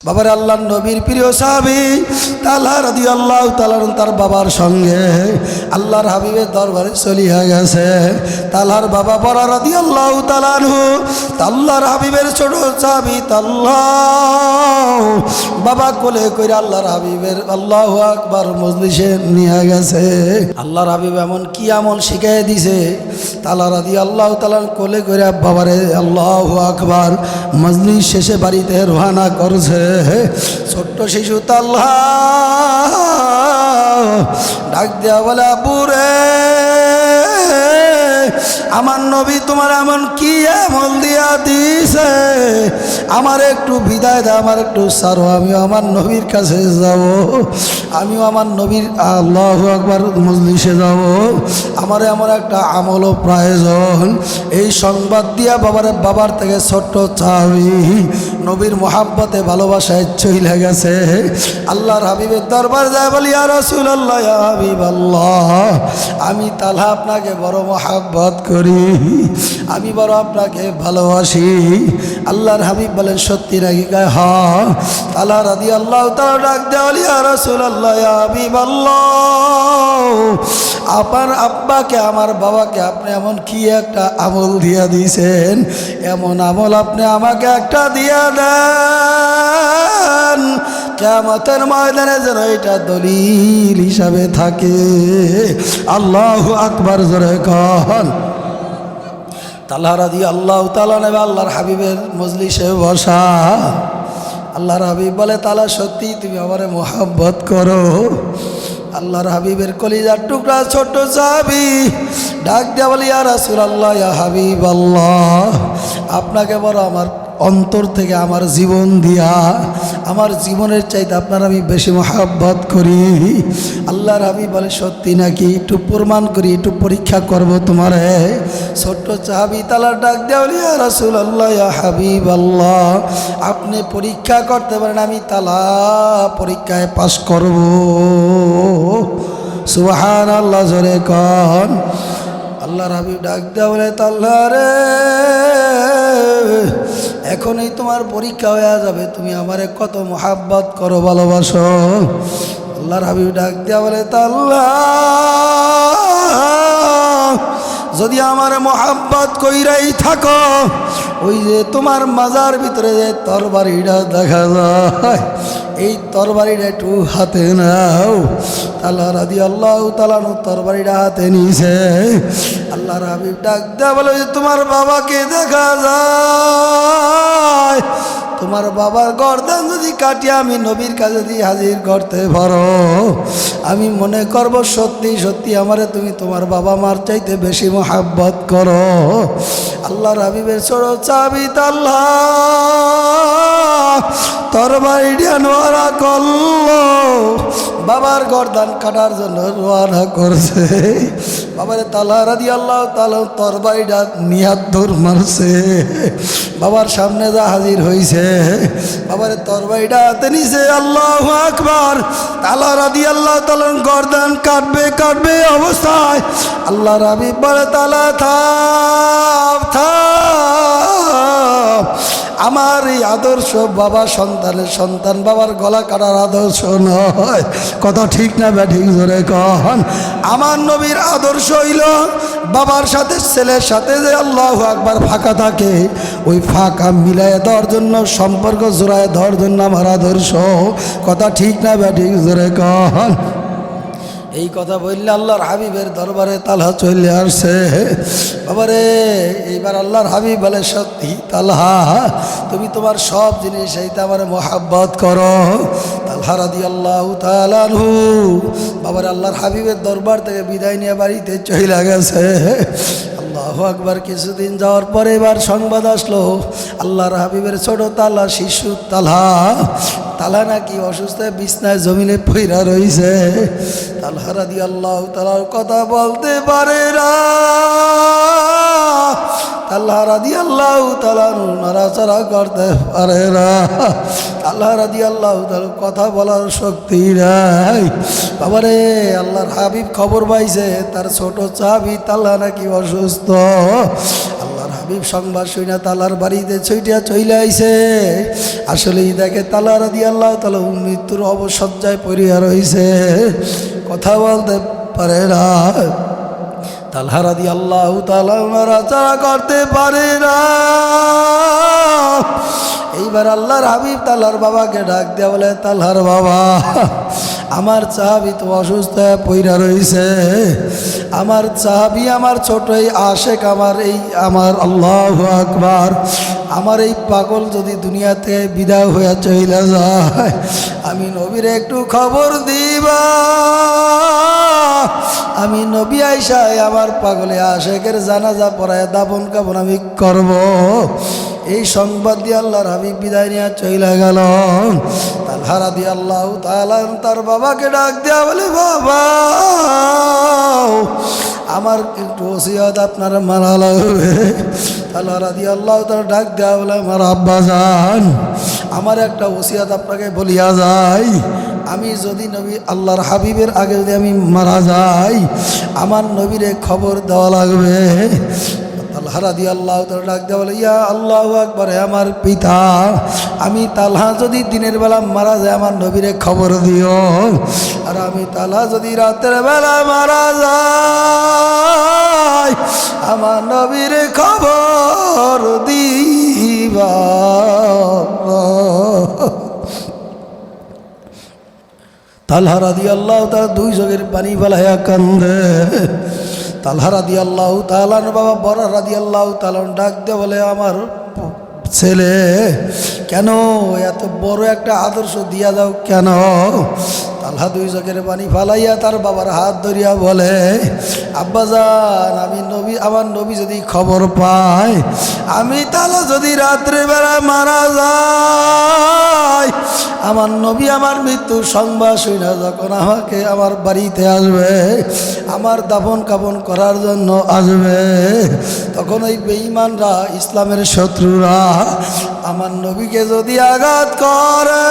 বাবার আল্লাহ নবীর প্রিয় সাহাবী তালহা রাদিয়াল্লাহু তাআলা তার বাবার সঙ্গে আল্লাহর হাবিবের দরবারে চলিয়া গেছে। তালহার বাবা বরা রাদিয়াল্লাহু তাআলা আনহু আল্লাহর হাবিবের ছোট সাহাবী তালহা বাবা কোলে কইরা আল্লাহর হাবিবের আল্লাহু আকবার মজলিসে নিয়ে গেছে। আল্লাহর হাবিব এমন কি আমল শিখিয়ে দিছে, তালহা রাদিয়াল্লাহু তাআলা কোলে কইরা বাবারে আল্লাহু আকবার মজলিস শেষে বাড়িতে রওনা করছে। ছোট্ট শিশু তালহা ডাক দেয়া বলে, আব্বু রে, আমার নবী তোমার এমন কি আমল দিয়া দিছে, আমার একটু বিদায় দে, আমার একটু ছাড়ো, আমিও আমার নবীর কাছে যাব, আমিও আমার নবীর আল্লাহু আকবার মজলিসে যাব, আমার এমন একটা আমলও প্রয়োজন। এই সংবাদ দিয়া বাবার থেকে ছোট্ট চাবি নবীর মোহাব্বতে ভালোবাসায় চইলা গেছে। আল্লাহর হাবিবের দরবার যায় বলি, ইয়া রাসূলুল্লাহ, ইয়া হাবিবাল্লাহ, আমি তালহা আপনাকে বড় মোহাব্বত করি, আমি বড় আপনাকে ভালোবাসি। আল্লাহর হাবিব বলেন, সত্যি নাকি? গায়ে হ্যাঁ। তালহা রাদিয়াল্লাহু তাআলা ডাক দেয়া বলি, ইয়া রাসূলুল্লাহ, ইয়া হাবিবাল্লাহ, আপনার আব্বাকে আমার বাবাকে আপনি এমন কি একটা আমল দিয়া দিয়েছেন, এমন আমল আপনি আমাকে একটা দিয়া দেন, কিয়ামতের ময়দানে যেন এটা দলিল হিসাবে থাকে। আল্লাহু আকবার জোরে কন। তালহা রাদিয়াল্লাহু তাআলা নেবে আল্লাহর হাবিবের মজলিসে বসা। আল্লাহর হাবিব বলে, তালহা সত্যি তুমি আমারে মোহাব্বত করো? আল্লাহর হাবিবের কলিজার টুকরা ছোট্ট সাহাবী ডাক দেয়া বলি, ইয়া রাসূলুল্লাহ, ইয়া হাবিবাল্লাহ, আপনাকে বড় আমার অন্তর থেকে আমার জীবন দিয়া, আমার জীবনের চাইতে আপনার আমি বেশি মোহাব্বত করি। আল্লাহর হাবিব বলে, সত্যি নাকি? একটু প্রমাণ করি, একটু পরীক্ষা করব তোমারে। ছোট্ট সাহাবী তালহা ডাক দেয়া বলি, ইয়া রাসূলুল্লাহ, ইয়া হাবিবাল্লাহ, আপনি পরীক্ষা করতে পারেন, আমি তালহা পরীক্ষায় পাশ করব। সুবহানাল্লাহ জোরে কন। আল্লাহর হাবিব ডাক দেয়া বলে, তালহা রে, এখনই তোমার পরীক্ষা হয়ে যাবে, তুমি আমারে কত মোহাব্বত করো, ভালোবাসো। আল্লাহর হাবিব ডাক দেয়া বলে, তালহা, যদি আমার মোহাব্বত কইরাই থাকো, ওই যে তোমার মাজার ভিতরে যে তরবারিটা দেখা যায়, এই তরবারিটা একটু হাতে নাও। তালহা রাদিয়াল্লাহু তাআলা তরবারিটা হাতে নিয়েছে। আল্লাহর হাবিব ডাক দেয়া বলে, তোমার বাবাকে দেখা যায়, তোমার বাবার গর্দান যদি কাটিয়ে আমি নবীর কাছে দিয়ে হাজির করতে পারো, আমি মনে করব সত্যি সত্যি আমারে তুমি তোমার বাবা মার চাইতে বেশি মোহাব্বত করো। আল্লাহর হাবিবের ছোট চাবি তালহা তরবারিটা নোয়ারা করলো, বাবার গর্দান কাটার জন্য রওনা করছে। বাবারে তালহা রাদিয়াল্লাহু তাআলা তরবারিটা নিয়াত দৌড় মারছে, বাবার সামনে যা হাজির হইছে, বাবারে তরবারিটা হাতে নিছে। আল্লাহু আকবার। তালহা রাদিয়াল্লাহু তাআলা গর্দান কাটবে অবস্থায় আল্লাহর হাবিব বলে, তালহা থাম থাম, আমার এই আদর্শ বাবা সন্তানের সন্তান বাবার গলা কাটার আদর্শ নয়। কথা ঠিক না ব্যাঠিক জোরে কন। আমার নবীর আদর্শ হইল বাবার সাথে ছেলের সাথে যে আল্লাহু আকবার ফাঁকা থাকে, ওই ফাঁকা মিলাইয়া দেওয়ার জন্য, সম্পর্ক জোড়ায় দেওয়ার জন্য আমার আদর্শ। কথা ঠিক না ব্যাঠিক জোরে কন। এই কথা বললে আল্লাহর হাবিবের দরবারে তালহা চলে আসছে। বাবারে, এইবার আল্লাহর হাবিব বলে, সত্যি তালহা, তুমি তোমার সব জিনিস এইটা আমার মোহাব্বত করো। তালহা রাদিয়াল্লাহু তাআলা আনহু বাবারে আল্লাহর হাবিবের দরবার থেকে বিদায় নিয়ে বাড়িতে চলে গেছে। আল্লাহু আকবার। কিছুদিন যাওয়ার পরে এবার সংবাদ আসলো, আল্লাহর হাবিবের ছোট তালহা, শিশু তালহা নাকি অসুস্থ, বিছনায় জমিনে পইরা রইছে। তালহা রাদিয়াল্লাহু তাআলার কথা বলতে পারে না, তালহা রাদিয়াল্লাহু তাআলা নড়াচড়া করতে পারে না, তালহা রাদিয়াল্লাহু তাআলা কথা বলার শক্তি নাই। বাবারে, আল্লাহর হাবিব খবর পাইছে তার ছোট চাবি তালহা নাকি অসুস্থ। আল্লাহর হাবিব সংবাদ শুনে তালার বাড়িতে ছুটিয়া চলে আইছে। আসলেই দেখে তালা রাদিয়াল্লাহু তাআলা মৃত্যুর অবসজ্জায় পড়িয়া রইছে, কথা বলতে পারে না। তালহা রাদিয়াল্লাহু তাআলা নড়াচড়া করতে পারে না। এইবার আল্লাহর হাবিব তালহার বাবাকে ডাক দেয়া বলে, তালহার বাবা, আমার সাহাবী তো অসুস্থ হয়ে পইরা রইছে। আমার সাহাবী, আমার ছোট এই আশেক, আমার আল্লাহু আকবার, আমার এই পাগল যদি দুনিয়া থেকে বিদায় হয়ে চলে যায়, আমি নবীর একটু খবর দিবা। আমি নবী আইসায় আমার পাগলে আশেকের জানাজা পড়ায় দাফন কাফন আমি করব। এই সংবাদ দিয়ে আল্লাহর হাবিব বিদায় নিয়ে চলে গেল। তালহা রাদিয়াল্লাহু তাআলা তার বাবাকে ডাক দেয়া বলে, বাবা, আমার একটু ওসিয়ত আপনার মানা লাগবে। তালহা রাদিয়াল্লাহু তাআলা ডাক দেয়া বলে, আমার আব্বাজান, আমার একটা ওসিয়ত আপনাকে বলিয়া যাই। আমি যদি নবী আল্লাহর হাবিবের আগে যদি আমি মারা যাই, আমার নবীরে খবর দেওয়া লাগবে। তালহা রাদিয়াল্লাহু তাআলা ডাক দেয়া বলে, ইয়া আল্লাহু আকবার, আমার পিতা, আমি তালহা যদি দিনের বেলা মারা যায় আমার নবীরে খবর দিও। আর আমি তালহা যদি রাতের বেলা মারা যায় আমার নবীরে খবর দিবা। তালহা রাদিয়াল্লাহু তাআলা দুই চোখের পানি ফেলাইয়া কান্দে। তালহা রাদিয়াল্লাহু তাআলা বাবা বড় রাদিয়াল্লাহু তাআলা ডাক দিয়ে বলে, আমার ছেলে, কেন এত বড় একটা আদর্শ দিয়া যাও কেন? তালহা দুই চোখের পানি ফালাইয়া তার বাবার হাত ধরিয়া বলে, আব্বাজান, আমার নবী যদি খবর পায় আমি তালহা যদি রাত্রেবেলা মারা যায়, আমার নবী আমার মৃত্যুর সংবাদ শুনে যখন আমাকে আমার বাড়িতে আসবে, আমার দাফন কাফন করার জন্য আসবে, তখন ওই বেঈমানরা, ইসলামের শত্রুরা আমার নবীকে যদি আঘাত করে,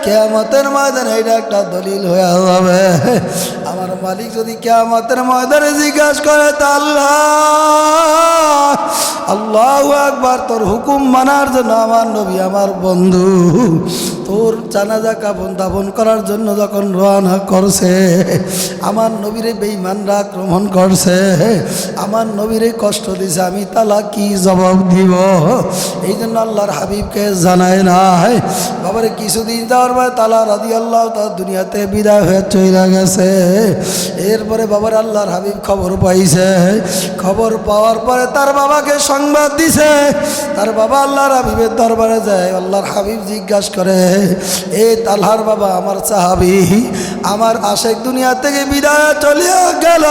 কিয়ামতের ময়দানে এটা একটা দলিল হয়ে যাবে। আমার মালিক যদি কিয়ামতের ময়দানে জিজ্ঞাসা করে, আল্লাহু আকবার, তোর হুকুম মানার জন্য আমার নবী আমার বন্ধু তোর জানাজা কাফন দাফন করার জন্য যখন রওনা করছে, আমার নবীরে বেঈমানরা আক্রমণ করছে, আমার নবীরে কষ্ট দিছে, আমি তালা কি জবাব দিব? এই জন্য আল্লাহর হাবিবকে জানায় নাই। বাবারে কিছুদিন যাওয়ার পরে তালহা রাদিয়াল্লাহু তাআলা দুনিয়াতে বিদায় হয়ে চলে গেছে। এরপরে বাবার আল্লাহর হাবিব খবর পাইছে। খবর পাওয়ার পরে তার বাবাকে সংবাদ দিছে। তার বাবা আল্লাহর হাবিবের দরবারে যায়। আল্লাহর হাবিব জিজ্ঞাসা করে, এই তালহার বাবা, আমার সাহাবী, আমার আশেক দুনিয়া থেকে বিদায় চলিয়া গেল,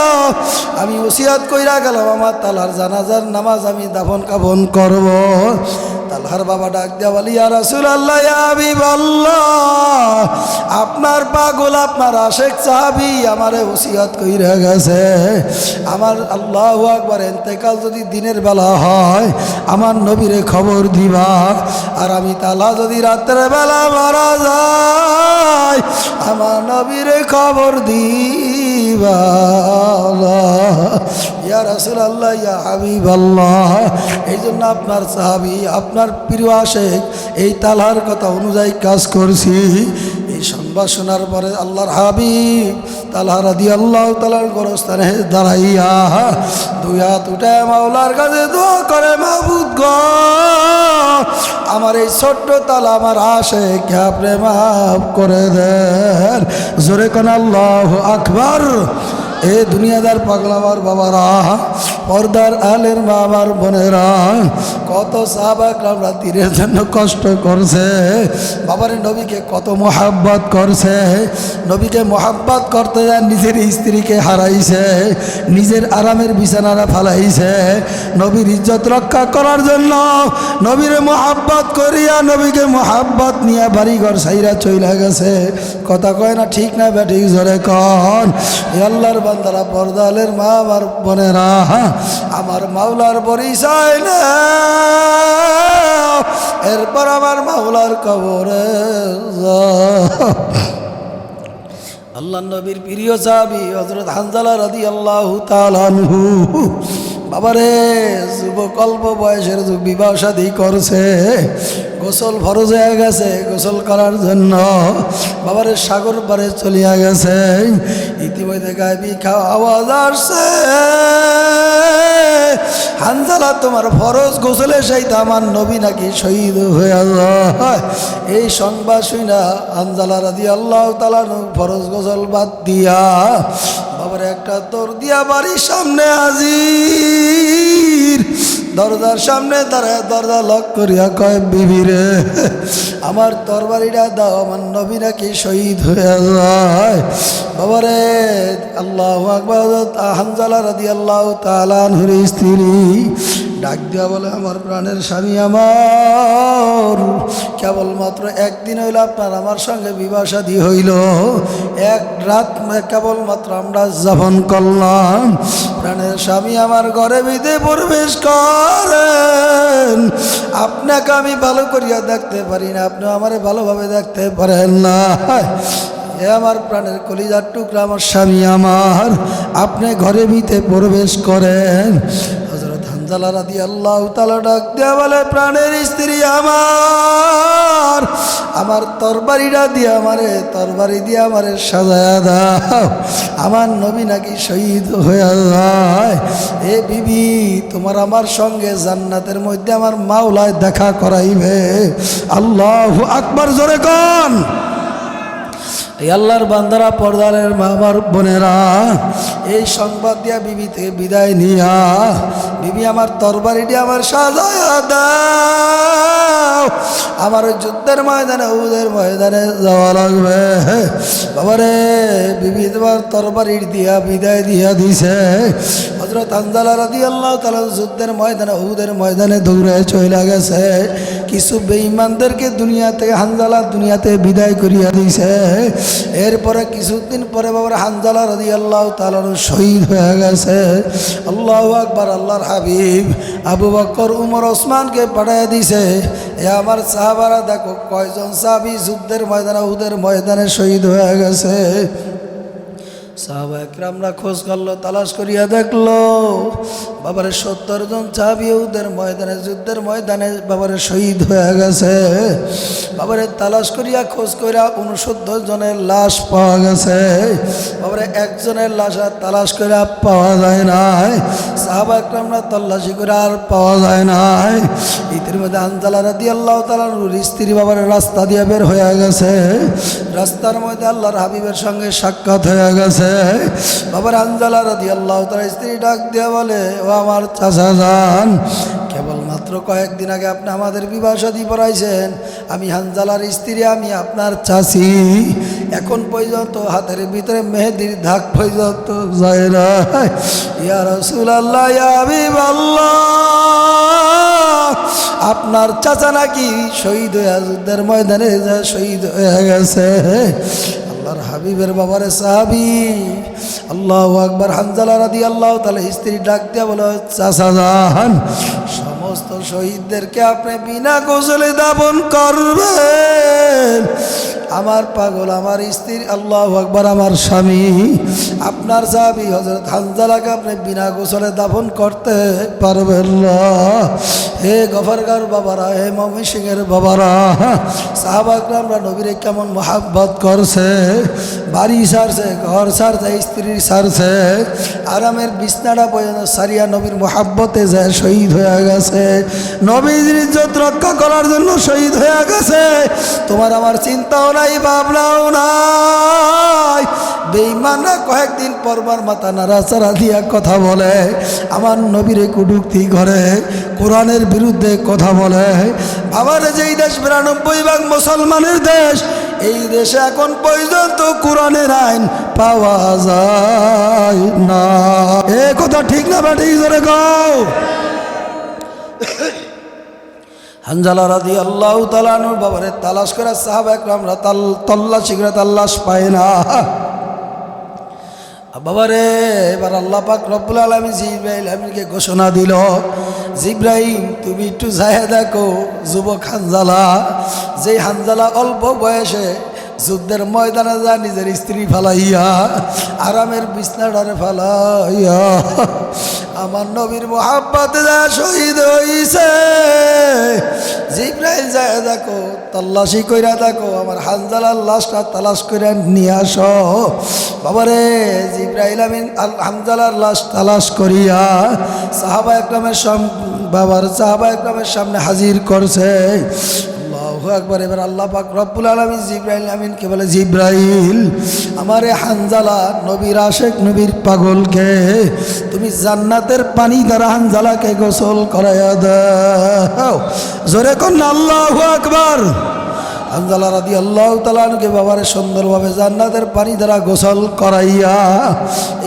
আমি ওসিয়ত কইরা গেলাম আমার তালহার জানাজার নামাজ আমি দাফন কাফন করব। তালহার বাবা ডাক দেয়া বলি, ইয়া রাসূলুল্লাহ, ইয়া হাবিবাল্লাহ, আপনার পাগল আপনার আশেক সাহাবী আমারে ওসিয়ত কইরা গেছে, আমার আল্লাহু আকবার ইন্তেকাল যদি দিনের বেলা হয় আমার নবীরে খবর দিবা। আর আমি তালহা যদি রাতের বেলা মারা যায় আমার নবীরে খবর দিবা। ইয়া রাসূলুল্লাহ, ইয়া হাবিবাল্লাহ, এই জন্য আপনার সাহাবী, আপনার প্রিয় আশেক এই তালহার কথা অনুযায়ী কাজ করছি। এই সংবাদ শোনার পরে আল্লাহর হাবিব তালহা রাদিয়াল্লাহু তাআলার গোরস্থানে দাঁড়াইয়া দুই হাত উঠায় মাওলার কাছে দোয়া করে, মাবুদ গো, আমার এই ছোট্ট তালহা আমার আশেককে আপনি মাফ করে দেন। জোরে কোন আল্লাহু আকবার। এ দুনিয়াদার পাগলামার বাবারা, পর্দার আলের মা আমার বোনেরা, কত সাহাবা کرامরা দিনের জন্য কষ্ট করছে, বাবার নবীকে কত মোহাব্বত করছে। নবীকে মোহাব্বত করতে যায় নিজের স্ত্রীকে হারাইছে, নিজের আরামের বিছানারা ফালাইছে। নবীর ইজ্জত রক্ষা করার জন্য নবীর মোহাব্বত করিয়া নবীকে মোহাব্বত নিয়ে বাড়িঘর সাইরা চইলা গেছে। কথা কয় না, ঠিক না বেঠিক? জোরে কন। আল্লাহর বান্দারা, পর্দালের মা আমার বোনেরা, আমার মাওলার পরিচয় না, এরপর আমার মাওলার কবরে আল্লাহ নবীর প্রিয় সাহাবী হযরত হানজালা রাদিয়াল্লাহু তাআলা আনহু বাবারে যুবক অল্প বয়সের বিবাহ শাদী করছে, গোসল ফরজ হয়ে গেছে, গোসল করার জন্য বাবারে সাগর পারে চলিয়া গেছে। ইতিমধ্যে গায়েবী খাওয়া আওয়াজ আসছে, হানজালা তোমার ফরজ গোসলে সেইটা আমার নবী নাকি শহীদ হয়ে যায়। এই সংবাদ শুনা হানজালা রাদিয়াল্লাহু তাআলা ফরজ গোসল বাদ দিয়া বাবার একটা দৌড় দিয়া বাড়ির সামনে হাজির। দরজার সামনে দাঁড়ায় দরজা লক করিয়া কয়, বিবি রে আমার তরবারিটা দাও, আমার নবী নাকি শহীদ হয়ে যায়। বাবারে আল্লাহু আকবার। হানজালা রাদিয়াল্লাহু তাআলা আনহুর স্ত্রী ডাক দিয়া বলে, আমার প্রাণের স্বামী আমার, কেবলমাত্র একদিন হইল আপনার আমার সঙ্গে বিবাহ শাদী হইল, এক রাত কেবলমাত্র আমরা যাপন করলাম। প্রাণের স্বামী আমার ঘরে ভিতরে প্রবেশ করেন, আপনাকে আমি ভালো করিয়া দেখতে পারি না, আপনি আমারে ভালোভাবে দেখতে পারেন না। এ আমার প্রাণের কলিজার টুকরা আমার স্বামী আমার, আপনি ঘরে ভিতরে প্রবেশ করেন। হযরত হানজালা রাদিয়াল্লাহু তাআলা ডাক দিয়া বলে, প্রাণের স্ত্রী আমার, আমার তরবারিটা দিয়ে আমারে, তরবারি দিয়ে আমারে সাজায়া দাও, আমার নবী নাকি শহীদ হয়ে যায়। এ বিবি, তোমার আমার সঙ্গে জান্নাতের মধ্যে আমার মাওলায় দেখা করাইবে। আল্লাহু আকবার, জোরে কোন। এই আল্লাহর বান্দারা, পর্দারের মা আমার বোনেরা, এই সংবাদ দিয়া বিবি থেকে বিদায় নিয়া, বিবি আমার তরবারিটি আমার সাজায়া দাও, আমার ওই যুদ্ধের ময়দানে, উহুদের ময়দানে যাওয়া লাগবে। বাবারে বিবি তোমার তরবারির দিয়া বিদায় দিয়া দিছে। হযরত হানজালা রাদিয়াল্লাহু তাআলা যুদ্ধের ময়দানে, উহুদের ময়দানে দৌড়ে চলে গেছে। কিছু বেঈমানদেরকে দুনিয়া থেকে হানজালা দুনিয়াতে বিদায় করিয়া দিছে। এরপরে কিছুদিন পরে বাবার হানজালা রাদিয়াল্লাহু তাআলা শহীদ হয়ে গেছে। আল্লাহু আকবার। আল্লাহর হাবিব আবু বকর, উমর, ওসমানকে পাঠিয়ে দিছে, এ আমার সাহাবারা দেখো কয়জন সাহাবী যুদ্ধের ময়দানে, উহুদের ময়দানে শহীদ হয়ে গেছে। সাহাবা একরামরা খোঁজ করলো, তালাশ করিয়া দেখলো বাবারে 70 জন সাহাবী উহুদের ময়দানে, যুদ্ধের ময়দানে বাবারে শহীদ হয়ে গেছে। বাবারে তালাশ করিয়া খোঁজ করিয়া 69 জনের লাশ পাওয়া গেছে। বাবারে একজনের লাশ আর তালাশ করিয়া পাওয়া যায় নাই। সাহাবা একরামরা তল্লাশি করে আর পাওয়া যায় নাই। ইতির মধ্যে হানজালা রাদিয়াল্লাহু তাআলার স্ত্রী বাবারে রাস্তা দিয়ে বের হয়ে গেছে। রাস্তার মধ্যে আল্লাহর হাবিবের সঙ্গে সাক্ষাৎ হয়ে গেছে। বাবার হানজালা রাদিয়াল্লাহু তাআলা স্ত্রী ডাক দিয়ে বলে, ও আমার চাচা যান, কেবলমাত্র কয়েকদিন আগে আপনি আমাদের বিবাহ শাদী পড়াইছেন, আমি হানজালার স্ত্রী, আমি আপনার চাচি, এখন পর্যন্ত হাতের ভিতরে মেহেদির দাগ পর্যন্ত যায় না। ইয়া রাসূলুল্লাহ, ইয়া হাবিবাল্লাহ, আপনার চাচা নাকি শহীদ হয়ে যুদ্ধের ময়দানে শহীদ হয়ে গেছে। আল্লাহর হাবিবের বাবারে সাহাবী, আল্লাহু আকবার। হানজালা রাদিয়াল্লাহু তাআলা স্ত্রী ডাক দিয়া বলে, চাচা যান, সমস্ত শহীদদেরকে আপনি বিনা গোসলে দাফন করবেন। আমার পাগল, আমার স্ত্রী, আল্লাহু আকবার, আমার স্বামী, আপনার সাহাবী হযরত হানজালাকে আপনি বিনা গোসলে দাফন করতে পারবেন না। হে গফরগার বাবারা, হে ময়মনসিংহের বাবারা, সাহাবা একরামরা নবীরে কেমন মহাব্বত করছে, বাড়ি ছাড়ছে, ঘর ছাড়ছে, স্ত্রী ছাড়ছে, আরামের বিছনাটা পর্যন্ত সারিয়া নবীর মহাব্বতে যায় শহীদ হয়ে গেছে। নবীর ইজ্জত রক্ষা করার জন্য শহীদ হয়ে গেছে। তোমার আমার চিন্তাও নাই, ভাবনাও নাই। বেঈমানরা কয়েকদিন পরবার মাথা নাড়াচাড়া দিয়া কথা বলে, আমার নবীরে কটূক্তি করে, কোরআনের বিরুদ্ধে কথা বলে। আবার যেই দেশ 92% মুসলমানের দেশ, এই দেশে এখন পর্যন্ত কোরআনের আইন পাওয়া যায় না। এ কথা ঠিক না বা ঠিক জোরে কও। হানজালা রাদিয়াল্লাহু তাআলা আনহুর বাবারে তালাশ করে সাহাবা একরামরা তল্লাশি করে তালাশ পায় না। বাবারে এবার আল্লাহ পাক রব্বুল আলামিন জিবরাইল আমিনকে ঘোষণা দিল, জিবরাইল তুমি একটু যায় দেখো যুবক হানজালা, যে হানজালা অল্প বয়সে যুদ্ধের ময়দানে যা নিজের স্ত্রী ফালাইয়া, আরামের বিছনাটারে ফালাইয়া আমার নবীর মোহাব্বতে যা শহীদ হইছে জিবরাইল যায় দেখো, তল্লাশি কইরা দেখো, আমার হানজালার লাশটা তালাশ করে নিয়ে আসো। বাবারে জিবরাইল আমিন হানজালার লাশ তালাশ করিয়া সাহাবা একরামের সাহাবা একরামের সামনে হাজির করছে। আল্লাহু আকবার। এবার আল্লাহ পাক রব্বুল আলামিন জিবরাইল আমিনকে বলে, জিবরাইল আমারে হানজালা নবীর আশেক নবীর পাগলকে তুমি জান্নাতের পানি দ্বারা হানজালাকে গোসল করাইয়া দাও। জোরে কোন আল্লাহু আকবার। হানজালা রাদিয়াল্লাহু তাআলা আনহুকে বাবারে সুন্দরভাবে জান্নাতের পানি দ্বারা গোসল করাইয়া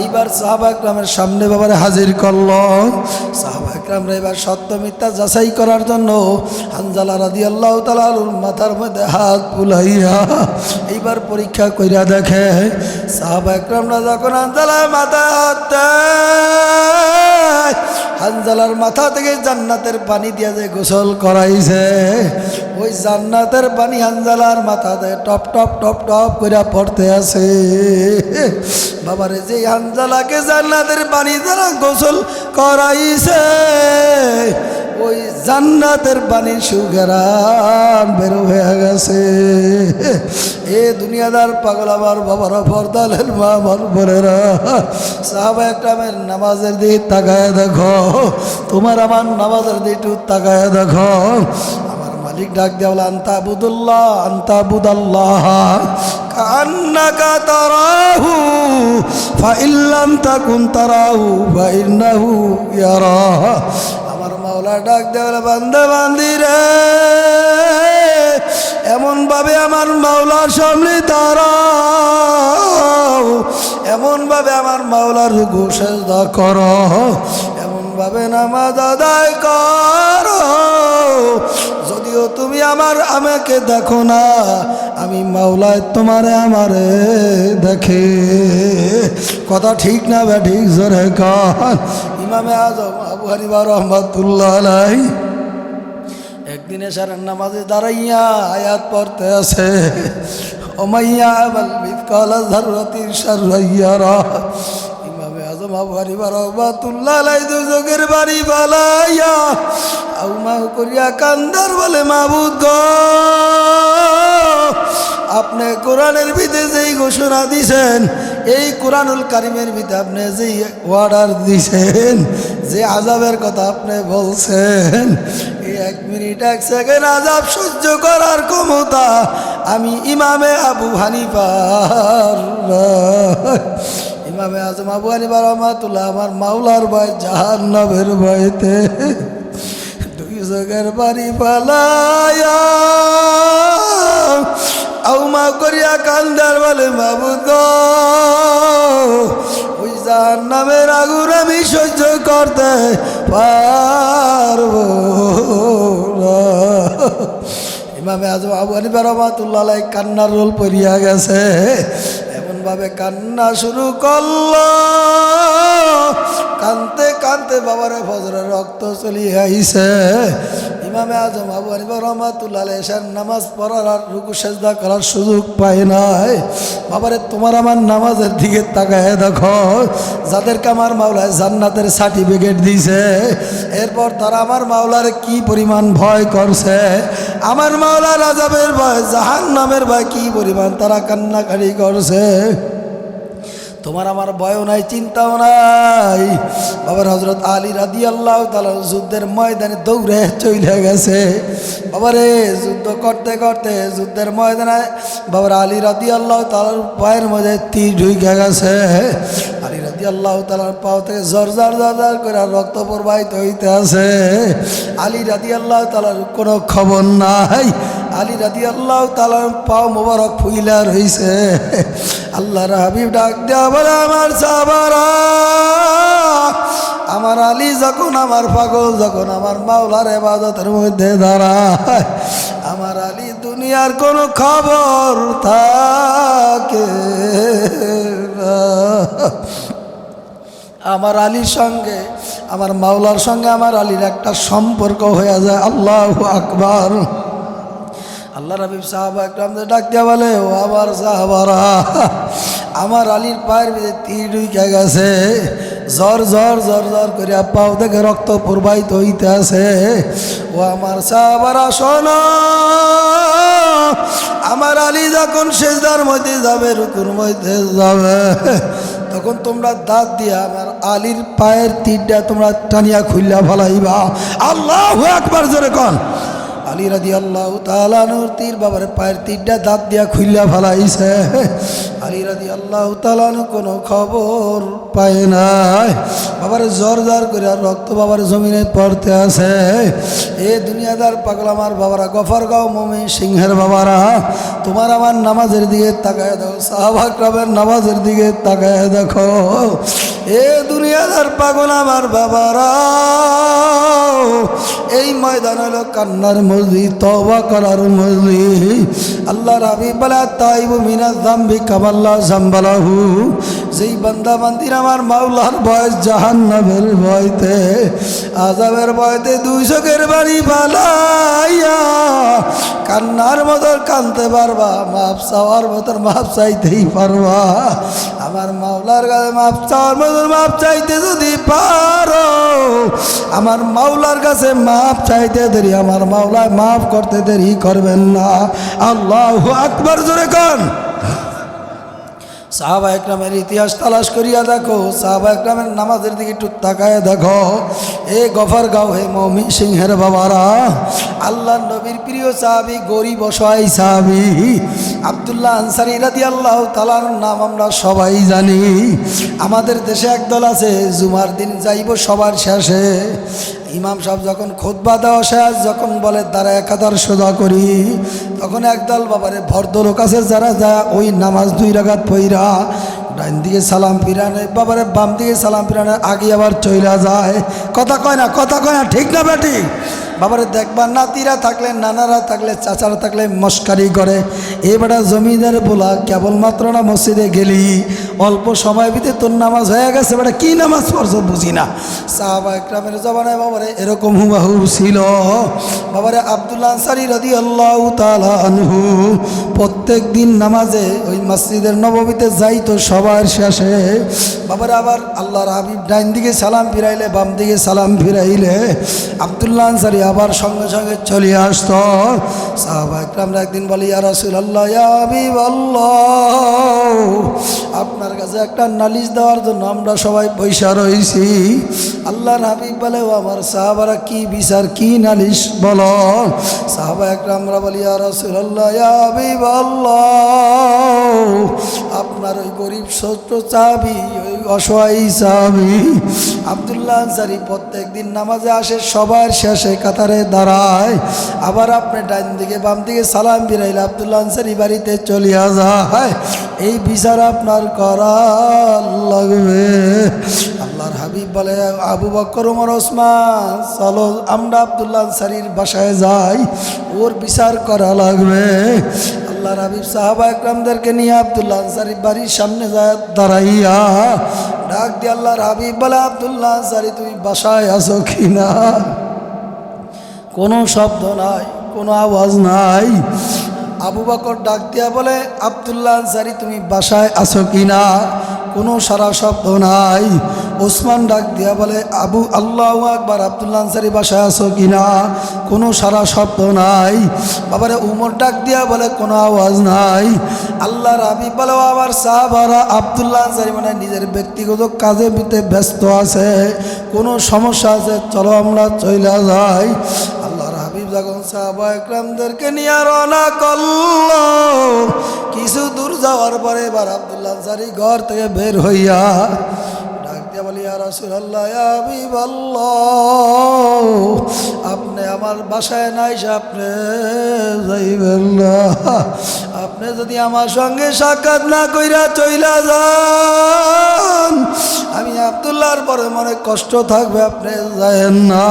এইবার সাহাবা একরামের সামনে বাবারে হাজির করল। সাহাবা একরামরা এবার সত্য মিথ্যা যাচাই করার জন্য হানজালা রাদিয়াল্লাহু তাআলা আনহুর মাথার মধ্যে হাত বুলাইয়া এইবার পরীক্ষা কইরা দেখে। সাহাবা একরামরা যখন হানজালার মাথা হাত দেয়, হানজালার মাথা থেকে জান্নাতের পানি দিয়ে যে গোসল করাইছে, ওই জান্নাতের পানি হানজালার মাথাতে টপ টপ টপ টপ করে পড়তে আছে। বাবারে যে হানজালাকে জান্নাতের পানি দ্বারা গোসল করাইছে, ওই জান্নাতের পানি সুঘেরান বের হয়ে গেছে। এ দুনিয়াদার পাগল আমার বাবারা, পর্দালের মা আমার বোনেরা, সাহাবা একরামের নামাজের দিকে তাকায় দেখো, তোমার আমার নামাজের দিকে একটু তাকায় দেখো। আমার মালিক ডাক দেওয়া বলে, আনতা আবুদুল্লাহ আনতা আবুদাল্লাহ কান্নাকা তারাহু ফাইল্লাম তাকুন তারাহু ফাইন্নাহু ইয়ারা। আমার মাওলা ডাক দেওয়া, বান্দা বান্দি রে, এমনভাবে আমার মাওলার সামনে দাঁড়াও, এমনভাবে আমার মাওলার রুকু সেজদা করো, এমনভাবে নামাজ আদায় করো যদিও তুমি আমাকে দেখো না, আমি মাওলায় তোমারে আমারে দেখে। কথা ঠিক না বে ঠিক? জোরে কান। ইমামে আজম আবু হানিফা রাহমাতুল্লাহ আলাইহি একদিন এশারের নামাজে দাঁড়াইয়া আয়াত পড়তে আছে, ওমাইয়া আমাল মিসকাল যাররাতিন শাররান ইয়ারা। ইমামে আজম আবু হানিফা রাহমাতুল্লাহ আলাইহি দুজকের বাড়ি বালাইয়া আউমা করিয়া কান্দার বলে, মাবুদ গো, আপনি কোরআনের ভিতরে যেই ঘোষণা দিছেন, এই কোরআনুল কারিমের ভিতরে আপনি যেই অর্ডার দিছেন, যে আযাবের কথা আপনি বলছেন, এই 1 মিনিট 1 সেকেন্ড আযাব সহ্য করার ক্ষমতা আমি ইমামে আবু হানিফার। ইমামে আজম আবু হানিফা রাহমাতুল্লাহ আমার মাওলার ভয়, জাহান্নামের ভয়তে দুই জায়গার বাড়ি পালায়া আউমা করিয়া কান্দার বলে, মাবুদ গো, ওই জাহান্নামের আগুন আমি সহ্য করতে পারবো না। ইমামে আজম আবু হানিফা রাহমাতুল্লাহ আলাইহি কান্নার রোল পড়িয়া গেছে। এমনভাবে কান্না শুরু করল, কানতে কানতে বাবারে ফজরের রক্ত চলিয়ে আইছে। ইমামে আজম আবু হানিফা রাহমাতুল্লাহ আলাইহি এশার নামাজ পড়ার আর রুকু সেজদা করার সুযোগ পায় নাই। বাবারে তোমার আমার নামাজের দিকে তাকায় দেখো, যাদেরকে আমার মাওলায় জান্নাতের সার্টিফিকেট দিছে, এরপর তারা আমার মাওলার কি পরিমাণ ভয় করছে, আমার মাওলার আযাবের ভয়, জাহান্নামের ভয় কি পরিমাণ তারা কান্নাকাটি করছে। তোমার আমার ভয়ও নাই, চিন্তাও নাই। বাবার হযরত আলী রাদিয়াল্লাহু তাআলা যুদ্ধের ময়দানে দৌড়ে চলে গেছে। বাবারে যুদ্ধ করতে করতে যুদ্ধের ময়দানে বাবার আলী রাদিয়াল্লাহু তাআলার পায়ের মধ্যে তীর ঢুকে গেছে। আলী রাদিয়াল্লাহু তাআলার পা থেকে জরজার জরজার করে রক্ত প্রবাহিত হইতে আছে। আলী রাদিয়াল্লাহু তাআলার কোনো খবর নাই। আলী রাদিয়াল্লাহু তাআলার পা মোবারক ফুইলা রইছে। আল্লাহর হাবিব ডাক দেয়া বলে, আমার সাহাবারা, আমার আলী যখন, আমার পাগল যখন আমার মাওলার ইবাদতের মধ্যে দাঁড়ায়, আমার আলী দুনিয়ার কোনো খবর থাকে না। আমার আলীর সঙ্গে, আমার মাওলার সঙ্গে আমার আলীর একটা সম্পর্ক হয়ে যায়। আল্লাহু আকবার। আল্লাহ হাবিব সাহাবা একরামদের ডাক দিয়া বলে, ও আমার সাহাবারা, আমার আলীর পায়ের ভিতরে তীর ঢুকে গেছে। জ্বর জ্বর জ্বর জ্বর করে পাও থেকে রক্ত প্রবাহিত হইতে আছে। ও আমার সাহাবারা শোনো, আমার আলী যখন সেজদার মধ্যে যাবে, রুকুর মধ্যে যাবে, তখন তোমরা দাঁত দিয়া আমার আলীর পায়ের তীরটা তোমরা টানিয়া খুললা ফলাইবা। আল্লাহু আকবার জোরে কোন। আলী রাদিয়াল্লাহু তাআলা আনহুর তীর বাবার পায়ের তীরটা দাঁত দিয়া খুললা ফলাইছে। আলী রাদিয়াল্লাহু তাআলা আনহু কোনো খবর পায় নাই। বাবার জ্বর জ্বর করে আর রক্ত বাবার জমিনে পড়তে আছে। এ দুনিয়াদার পাগলা আমার বাবারা, গফরগাঁও মুমিন সিংহের বাবারা, তোমার আমার নামাজের দিকে তাকায় দেখো, সাহাবা কিরামের নামাজের দিকে তাকায় দেখো। এ দুনিয়াদার পাগল আমার বাবারা, এই ময়দান হলো কান্নার মসজিদ, তওবা করার মসজিদ। আল্লাহর হাবিব বলে তাইবু মিনাজ যামবি কামাল্লা জামবালাহু, যেই বান্দা বান্দির আমার মাওলার ভয়, জাহান্নামের ভয়তে, আযাবের ভয়তে দুই চোখের বাড়ি বালাইয়া কান্নার মতো কানতে পারবা, মাপ চাওয়ার মতো মাপ চাইতেই পারবা। আমার মাওলার কাছে মাপ চাওয়ার মতো মাপ চাইতে যদি পারো, আমার মাওলার কাছে মাপ চাইতে দেরি, আমার মাওলায় মাফ করতে দেরি করবেন না। আল্লাহু আকবার জোরে কোন। সাহাবা একরামের ইতিহাস তালাশ করিয়া দেখো, সাহাবা একরামের নামাজের দিকে একটু তাকায় দেখো। এ গফরগাঁও হে মুমিন সিংহের বাবারা, আল্লাহর নবীর প্রিয় সাহাবী, গরিব অসহায় সাহাবী আব্দুল্লাহ আনসারী রাদিয়াল্লাহু তাআলার নাম আমরা সবাই জানি। আমাদের দেশে একদল আছে, জুমার দিন যাইব সবার শেষে, ইমাম সাহেব যখন খুতবা দেওয়া শেষ, যখন বলে তারা একাধার সোজা করি, তখন একদল বাবারে ভদ্রলোক আছে যারা যায় ওই নামাজ 2 রাকাত পইরা ডাইন দিকে সালাম ফিরানে, বাবারে বাম দিকে সালাম ফিরানে আগে আবার চইলা যায়। কথা কয় না, কথা কয় না, ঠিক না বেটি? বাবারে দেখবা নাতিরা থাকলে, নানারা থাকলে, চাচারা থাকলে মস্কারি করে। এবারে জমিদার বলা কেবলমাত্র না মসজিদে গেলি, অল্প সময় ভিতরে তোর নামাজ হয়ে গেছে, এবারে কী নামাজ পড়ছ বুঝি না। সাহাবা একরামের জমানায় বাবারে এরকম হুবাহু ছিল। বাবারে আব্দুল্লাহ আনসারী রাদিয়াল্লাহু তাআলা আনহু প্রত্যেক দিন নামাজে ওই মসজিদের নববীতে যাইতো সবার শেষে। বাবারে আবার আল্লাহর হাবিব ডাইন দিকে সালাম ফিরাইলে, বাম দিকে সালাম ফিরাইলে আব্দুল্লাহ আনসারী আবার সঙ্গে সঙ্গে চলে আসতো। সাহাবা একরামরা একদিন বলে, ইয়া রাসূলুল্লাহ, ইয়া হাবিবাল্লাহ, আপনার কাছে একটা নালিশ দেওয়ার জন্য আমরা সবাই বৈশা রয়েছি। আল্লাহর হাবিব বলে, ও আমার সাহাবারা, কি বিচার, কি নালিশ বলো। সাহাবা একরামরা বলি, ইয়া রাসূলুল্লাহ, ইয়া হাবিবাল্লাহ, আপনার ওই গরিব ছোট্ট সাহাবী, ওই অসহায় সাহাবী আব্দুল্লাহ আনসারী প্রত্যেক দিন নামাজে আসে, সবার শেষে কাতারে দাঁড়ায়। আবার আপনি ডান দিকে বাম দিকে সালাম ফিরাইলে আব্দুল্লাহ আনসারী বাড়িতে চলিয়া যায়। এই বিচার আপনার করা লাগবে। আল্লাহর হাবিব বলে, আবু বকর, ওমর, ওসমান, চলো আমরা আব্দুল্লাহ আনসারীর বাসায় যাই, ওর বিচার করা লাগবে। আল্লাহর হাবিব সাহাবা একরামদেরকে নিয়ে আব্দুল্লাহ আনসারী বাড়ির সামনে যায়, দাঁড়াইয়া ডাক দিয়ে আল্লাহর হাবিব বলে, আব্দুল্লাহ আনসারী তুমি বাসায় আছো কিনা? কোনো শব্দ নাই, কোনো আওয়াজ নাই। আবু বকর ডাক দিয়া বলে, আব্দুল্লাহ আনসারী তুমি বাসায় আছো কিনা? কোনো সারা শব্দ নাই। ওসমান ডাক দিয়া বলে, আবু আল্লাহু আকবার, আব্দুল্লাহ আনসারী বাসায় আছো কিনা? কোনো সারা শব্দ নাই। বাবারে উমর ডাক দিয়া বলে, কোনো আওয়াজ নাই। আল্লাহর হাবিব বলে, আমার সাহাবারা, আব্দুল্লাহ আনসারী মানে নিজের ব্যক্তিগত কাজে ভিতরে ব্যস্ত আছে, কোনো সমস্যা আছে, চলো আমরা চইলা যাই। আল্লাহর হাবিব যখন সাহাবা একরামদেরকে নিয়ে রওনা করল, কিছু দূর যাওয়ার পরে এবার আব্দুল্লাহ আনসারী ঘর থেকে বের হইয়া ডাক দিয়া বলি, ইয়া রাসূলুল্লাহ, ইয়া হাবিবাল্লাহ, আপনি আমার বাসায় নাই, আপনি যাইবেন না। আপনি যদি আমার সঙ্গে সাক্ষাৎ না কইরা চইলা যান, আমি আব্দুল্লাহর পরে মনে কষ্ট থাকবে, আপনি যায়েন না।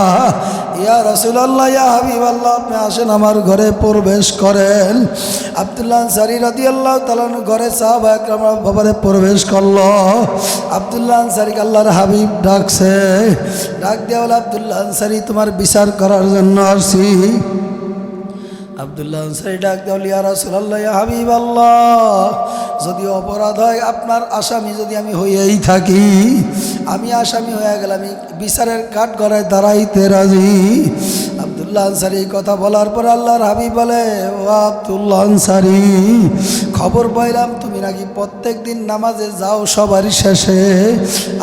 ইয়া রাসূলুল্লাহ, ইয়া হাবিবাল্লাহ, আপনি আসেন, আমার ঘরে প্রবেশ করেন। আব্দুল্লাহ আনসারী রাদিয়াল্লাহু তাআলা ঘরে সাহাবা একরামরা বাবারে প্রবেশ করলো। আব্দুল্লাহ আনসারীকে আল্লাহর হাবিব ডাকছে, ডাক দিয়া বলে, আব্দুল্লাহ আনসারী তোমার বিচার করার জন্য আসছি। আব্দুল্লাহ আনসারী ডাক দিয়া বলে, ইয়া রাসূলুল্লাহ, ইয়া হাবিবাল্লাহ, যদি অপরাধ হয়, আপনার আসামি যদি আমি হইয়াই থাকি, আমি আসামি হয়ে গেলাম, আমি বিচারের কাঠ গড়ায় দাঁড়াইতে রাজি। আব্দুল্লাহ আনসারী কথা বলার পর আল্লাহর হাবিব বলে, ও আব্দুল্লাহ আনসারী, খবর পাইলাম তুমি নাকি প্রত্যেক দিন নামাজে যাও সবার শেষে,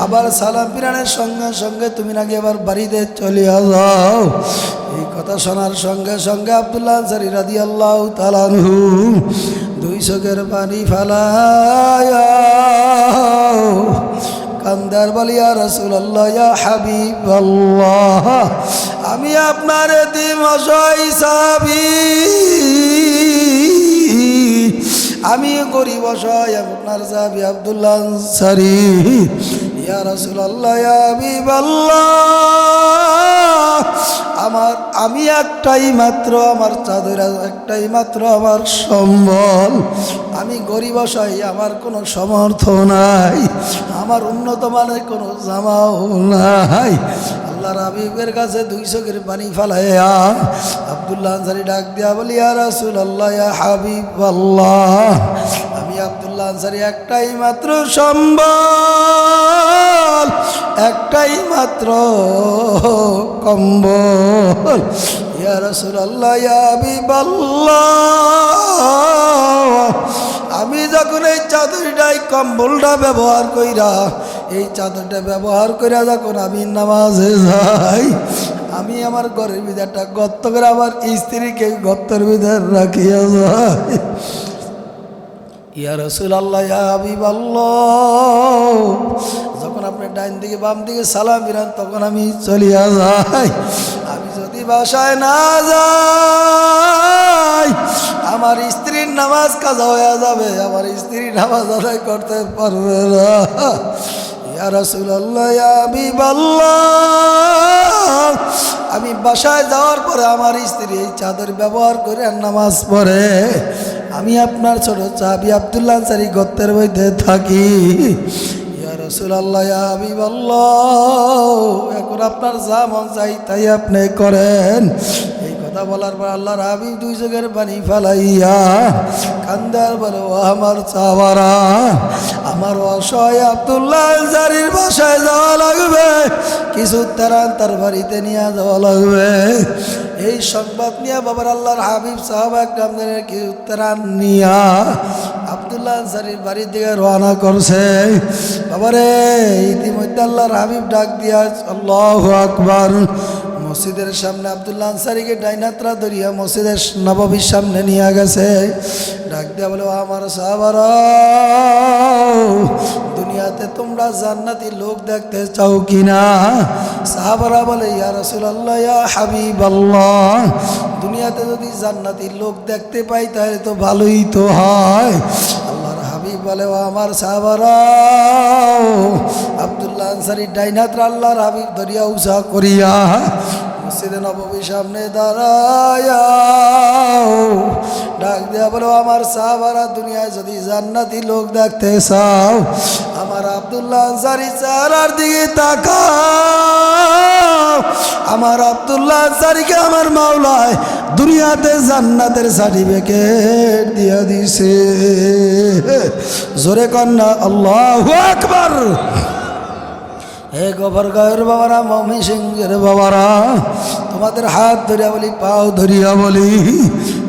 আবার সালাম ফিরানোর সঙ্গে সঙ্গে তুমি নাকি আবার বাড়িতে চলে যাও। এই কথা শোনার সঙ্গে সঙ্গে আব্দুল্লাহ আনসারী রাদিয়াল্লাহু তাআলা আনহু দুই চোখের পানি ফালায়া কান্দার বলি, ইয়া রাসূলুল্লাহ, ইয়া হাবিবাল্লাহ, আমি আপনার এতিম অসহায় সাহাবী, আমি গরিব অসহায় আপনার সাহাবী আব্দুল্লাহ আনসারী। ইয়া রাসূলুল্লাহ, ইয়া হাবিবাল্লাহ, আমি একটাই মাত্র আমার চাদর, একটাই মাত্র আমার সম্বল, আমি গরিব অসহায়, আমার কোনো সমর্থ নাই, আমার উন্নত মানের কোনো জামাও নাই। আল্লাহর হাবিবের কাছে দুই চোখের পানি ফালাইয়া আব্দুল্লাহ আনসারী ডাক দিয়া বলি, ইয়া রাসূলুল্লাহ, ইয়া হাবিবাল্লাহ, আমি আব্দুল্লাহ আনসারী একটাই মাত্র সম্বল, একটাই মাত্র কম্বল। ইয়া রাসূলুল্লাহ, ইয়া হাবিবাল্লাহ, আমি যখন এই চাদরটাই কম্বলটা ব্যবহার কইরা, এই চাদরটা ব্যবহার কইরা যখন আমি নামাজে যাই, আমি আমার ঘরের ভিতরে একটা গর্ত করে আমার স্ত্রীকে গর্তের ভিতরে রাখিয়া যাই। ইয়া রাসূলুল্লাহ, ইয়া হাবিবাল্লাহ, যখন আপনি ডাইন দিকে বাম দিকে সালাম ফিরান তখন আমি চলিয়া যাই। আমি যদি বাসায় না যাই, আমার স্ত্রীর নামাজ কাজা হয়ে যাবে, আমার স্ত্রী নামাজ আদায় করতে পারবে না। ইয়া রাসূলুল্লাহ, ইয়া হাবিবাল্লাহ, আমি বাসায় যাওয়ার পরে আমার স্ত্রী এই চাদর ব্যবহার করে নামাজ পড়ে, আমি আপনার ছোট চাবি আব্দুল্লাহ আনসারী গর্তের মধ্যে থাকি। ইয়া রাসূলুল্লাহ, ইয়া হাবিবাল্লাহ, এখন আপনার যা মন চাই তাই আপনি করেন। এই কথা বলার পর আল্লাহর হাবিব দুই চোখের পানি ফালাইয়া কান্দার বলে, ও আমার চাওয়ারা, আমার অসহায় আব্দুল্লাহ আনসারীর বাসায় যাওয়া লাগবে, কিছু তেরান তার বাড়িতে নিয়ে যাওয়া লাগবে। এই সংবাদ নিয়ে বাবার আল্লাহর হাবিব সাহাবা একরামদের কিছু তেরান নিয়া আব্দুল্লাহ আনসারীর বাড়ির দিকে রওনা করছে। বাবারে, ইতিমধ্যে আল্লাহর হাবিব ডাক দিয়া, আল্লাহু আকবার, মসজিদের সামনে আব্দুল্লাহ আনসারীকে ডাইনাত্রা ধরিয়া মসজিদের নববীর সামনে নিয়ে গেছে। ডাক দিয়া বলে, আমার সাহাবারা, দুনিয়াতে তোমরা জান্নাতি লোক দেখতে চাও কিনা? সাহাবারা বলে, ইয়া রাসূলুল্লাহ, ইয়া হাবিবাল্লাহ, দুনিয়াতে যদি জান্নাতি লোক দেখতে পাই তাহলে তো ভালোই তো হয়। আল্লাহর হাবিব বলে, ও আমার সাহাবারা, আব্দুল্লাহ আনসারী ডাইনাত্রা আল্লাহর হাবিব ধরিয়া উষা করিয়া মসজিদে নববীর সামনে দাঁড়ায়া ডাক দেয়া বলো, আমার সাহাবারা, দুনিয়ায় যদি জান্নাতি লোক দেখতে চাও, আমার আব্দুল্লাহ আনসারী চেহারার দিকে তাকাও। আমার আব্দুল্লাহ আনসারীকে আমার মাওলায় দুনিয়াতে জান্নাতের সার্টিফিকেট দিয়া দিছে। জোরে কন্যা আল্লাহু আকবার। হে গোবরগাঁওয়ের বাবারা, মমি সিংহের বাবারা, তোমাদের হাত ধরিয়া বলি, পাও ধরিয়া বলি,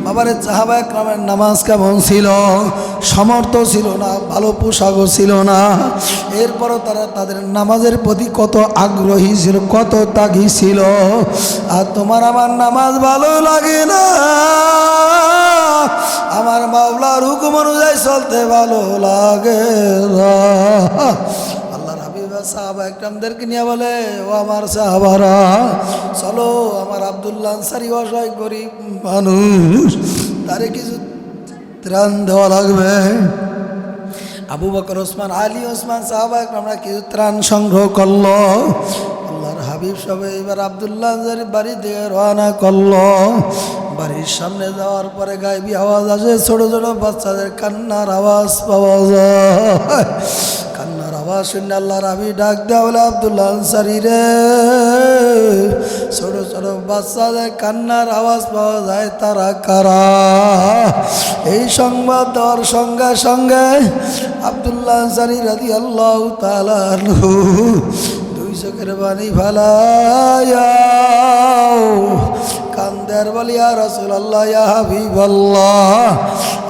বাবারে সাহাবা একরামের নামাজ কেমন ছিল? সমর্থ ছিল না, ভালো পোশাকও ছিল না, এরপরও তারা তাদের নামাজের প্রতি কত আগ্রহী ছিল, কত তাগী ছিল। আর তোমার আমার নামাজ ভালো লাগে না, আমার মাওলার হুকুম অনুযায়ী চলতে ভালো লাগে না। সাহাবা একরামদেরকে নিয়ে বলে, ও আমার সাহাবারা, চলো, আমার আব্দুল্লাহ আনসারী অসহায় গরিব মানুষ, তারে কিছু ত্রাণ দেওয়া লাগবে। আবু বকর, ওসমান, আলী, ওসমান সাহাবা একরামরা কিছু ত্রাণ সংগ্রহ করলো। আল্লাহর হাবিব সবাই এবার আব্দুল্লাহ আনসারীর বাড়ি দিয়ে রওনা করলো। বাড়ির সামনে যাওয়ার পরে গায়েবী আওয়াজ আসে, ছোট ছোট বাচ্চাদের কান্নার আওয়াজ পাওয়া যায়। কান্নার আওয়াজ শুনে আল্লাহর হাবিব ডাক দেওয়া বলে, আব্দুল্লাহ আনসারী রে, ছোট ছোট বাচ্চাদের কান্নার আওয়াজ পাওয়া যায়, তারা কারা? এই সংবাদ দেওয়ার সঙ্গে সঙ্গে আব্দুল্লাহ আনসারী রাদিয়াল্লাহু তাআলা আনহু দুই চোখের পানি ফেলায়া কান্দার বলি, ইয়া রাসূলুল্লাহ, ইয়া হাবিবাল্লাহ,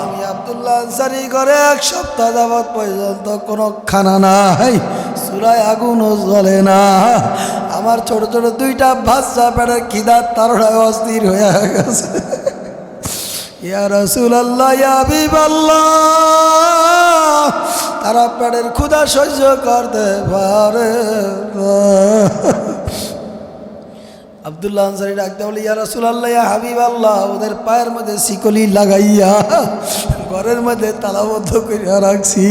আমি আব্দুল্লাহ আনসারী করে 1 সপ্তাহ যাবৎ পর্যন্ত কোনো খানা নাই, চুলায় আগুনও জ্বলে না, আমার ছোট ছোট 2টা বাচ্চা পেটের খিদার তাড়নায় অস্থির হয়ে গেছে। ইয়া রাসূলুল্লাহ, ইয়া হাবিবাল্লাহ, তারা পেটের ক্ষুধা সহ্য করতে পারে না। আব্দুল্লাহ আনসারী ডাকতে বলে, ইয়া রাসূলুল্লাহ, ইয়া হাবিবাল্লাহ, ওদের পায়ের মধ্যে শিকলি লাগাইয়া ঘরের মধ্যে তালাবদ্ধ করিয়া রাখছি,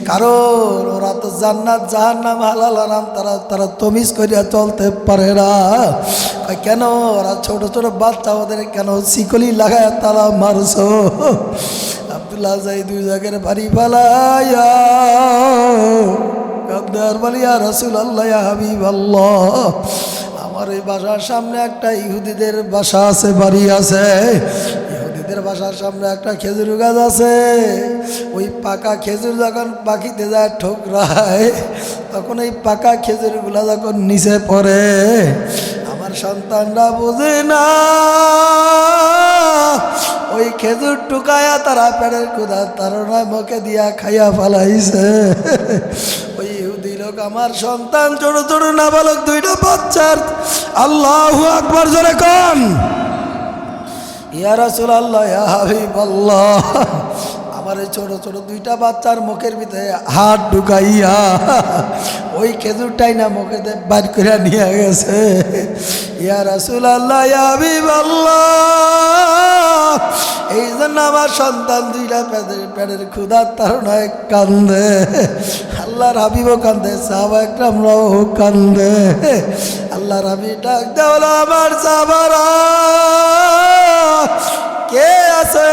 কারণ ওরা তো জান্নাত জাহান্নাম হালাল হারাম তারা তমিজ করিয়া চলতে পারে না। কেন ওরা ছোট ছোট বাচ্চা, ওদের কেন শিকলি লাগাইয়া তালা মারছো? আব্দুল্লাহ আনসারী 2 জায়গার বাড়ি ফালাইয়া কান্দার বলি, ইয়া রাসূলুল্লাহ, ইয়া হাবিবাল্লাহ, আমার এই বাসার সামনে একটা ইহুদিদের বাসা আছে, বাড়ি আছে, ইহুদিদের বাসার সামনে একটা খেজুর গাছ আছে, ওই পাকা খেজুর যখন পাখিতে যায় ঠোকরায়, তখন এই পাকা খেজুরগুলা যখন নিচে পড়ে, আমার সন্তানরা বোঝে না, ওই খেজুর টুকায়া তারা পেটের ক্ষুধা তাড়নায় মুখে দিয়া খাইয়া ফেলাইছে। ওই ইহুদি লোক আমার সন্তান ছোট ছোট নাবালক 2টা বাচ্চার, আল্লাহু আকবার জোরে কোন, ইয়া রাসূলুল্লাহ, ইয়া হাবিবাল্লাহ, আমার এই ছোট ছোট 2টা বাচ্চার মুখের ভিতরে হাত ঢুকাইয়া ওই খেজুরটাই না মুখে বাইর করে নিয়ে গেছে। ইয়া রাসূলুল্লাহ, ইয়া হাবিবাল্লাহ, এই জন্য আমার সন্তান 2টা পেটের ক্ষুধার তাড়নায় কান্দে, আল্লাহর হাবিবও কান্দে, সাহাবায়ে কেরামরাও কান্দে। আল্লাহর হাবিব ডাক দেওয়ালা, আমার সাহাবারা কে আছে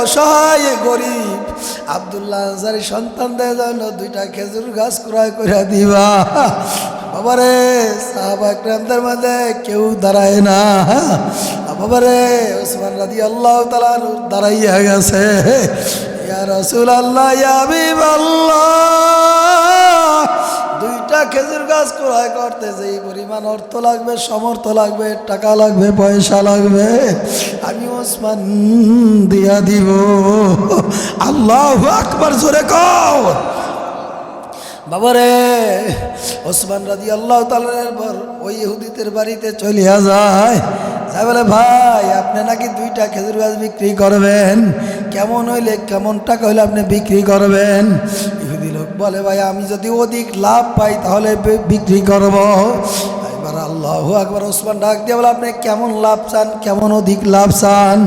অসহায় গরিব আব্দুল্লাহ আনসারী সন্তানদের জন্য 2টা খেজুর গাছ ক্রয় করে দিবা? বাবারে, সাহাবায়ে কেরামদের মধ্যে কেউ দাঁড়ায় না। বাবারে, ওসমান রাদিয়াল্লাহু তাআলা দাঁড়াইয়া গেছে। ইয়া রাসূলুল্লাহ, ইয়া হাবিবাল্লাহ, 2টা খেজুর গাছ ক্রয় করতে যেই পরিমাণ অর্থ লাগবে, সমর্থ লাগবে, টাকা লাগবে, পয়সা লাগবে, আমি ওসমান দিয়া দিব। আল্লাহু আকবার জোরে কও। বাবারে, ওসমান রাদিয়াল্লাহু তাআলার পর ওই ইহুদিদের বাড়িতে চলিয়া যায়, যাই বলে, ভাই আপনি নাকি 2টা খেজুর গাছ বিক্রি করবেন, কেমন হইলে, কেমন টাকা হইলে আপনি বিক্রি করবেন? ইহুদি লোক বলে, ভাই আমি যদি অধিক লাভ পাই তাহলে বিক্রি করব। এবার আল্লাহু আকবার, ওসমান ডাক দিয়ে বলে, আপনি কেমন লাভ চান, কেমন অধিক লাভ চান?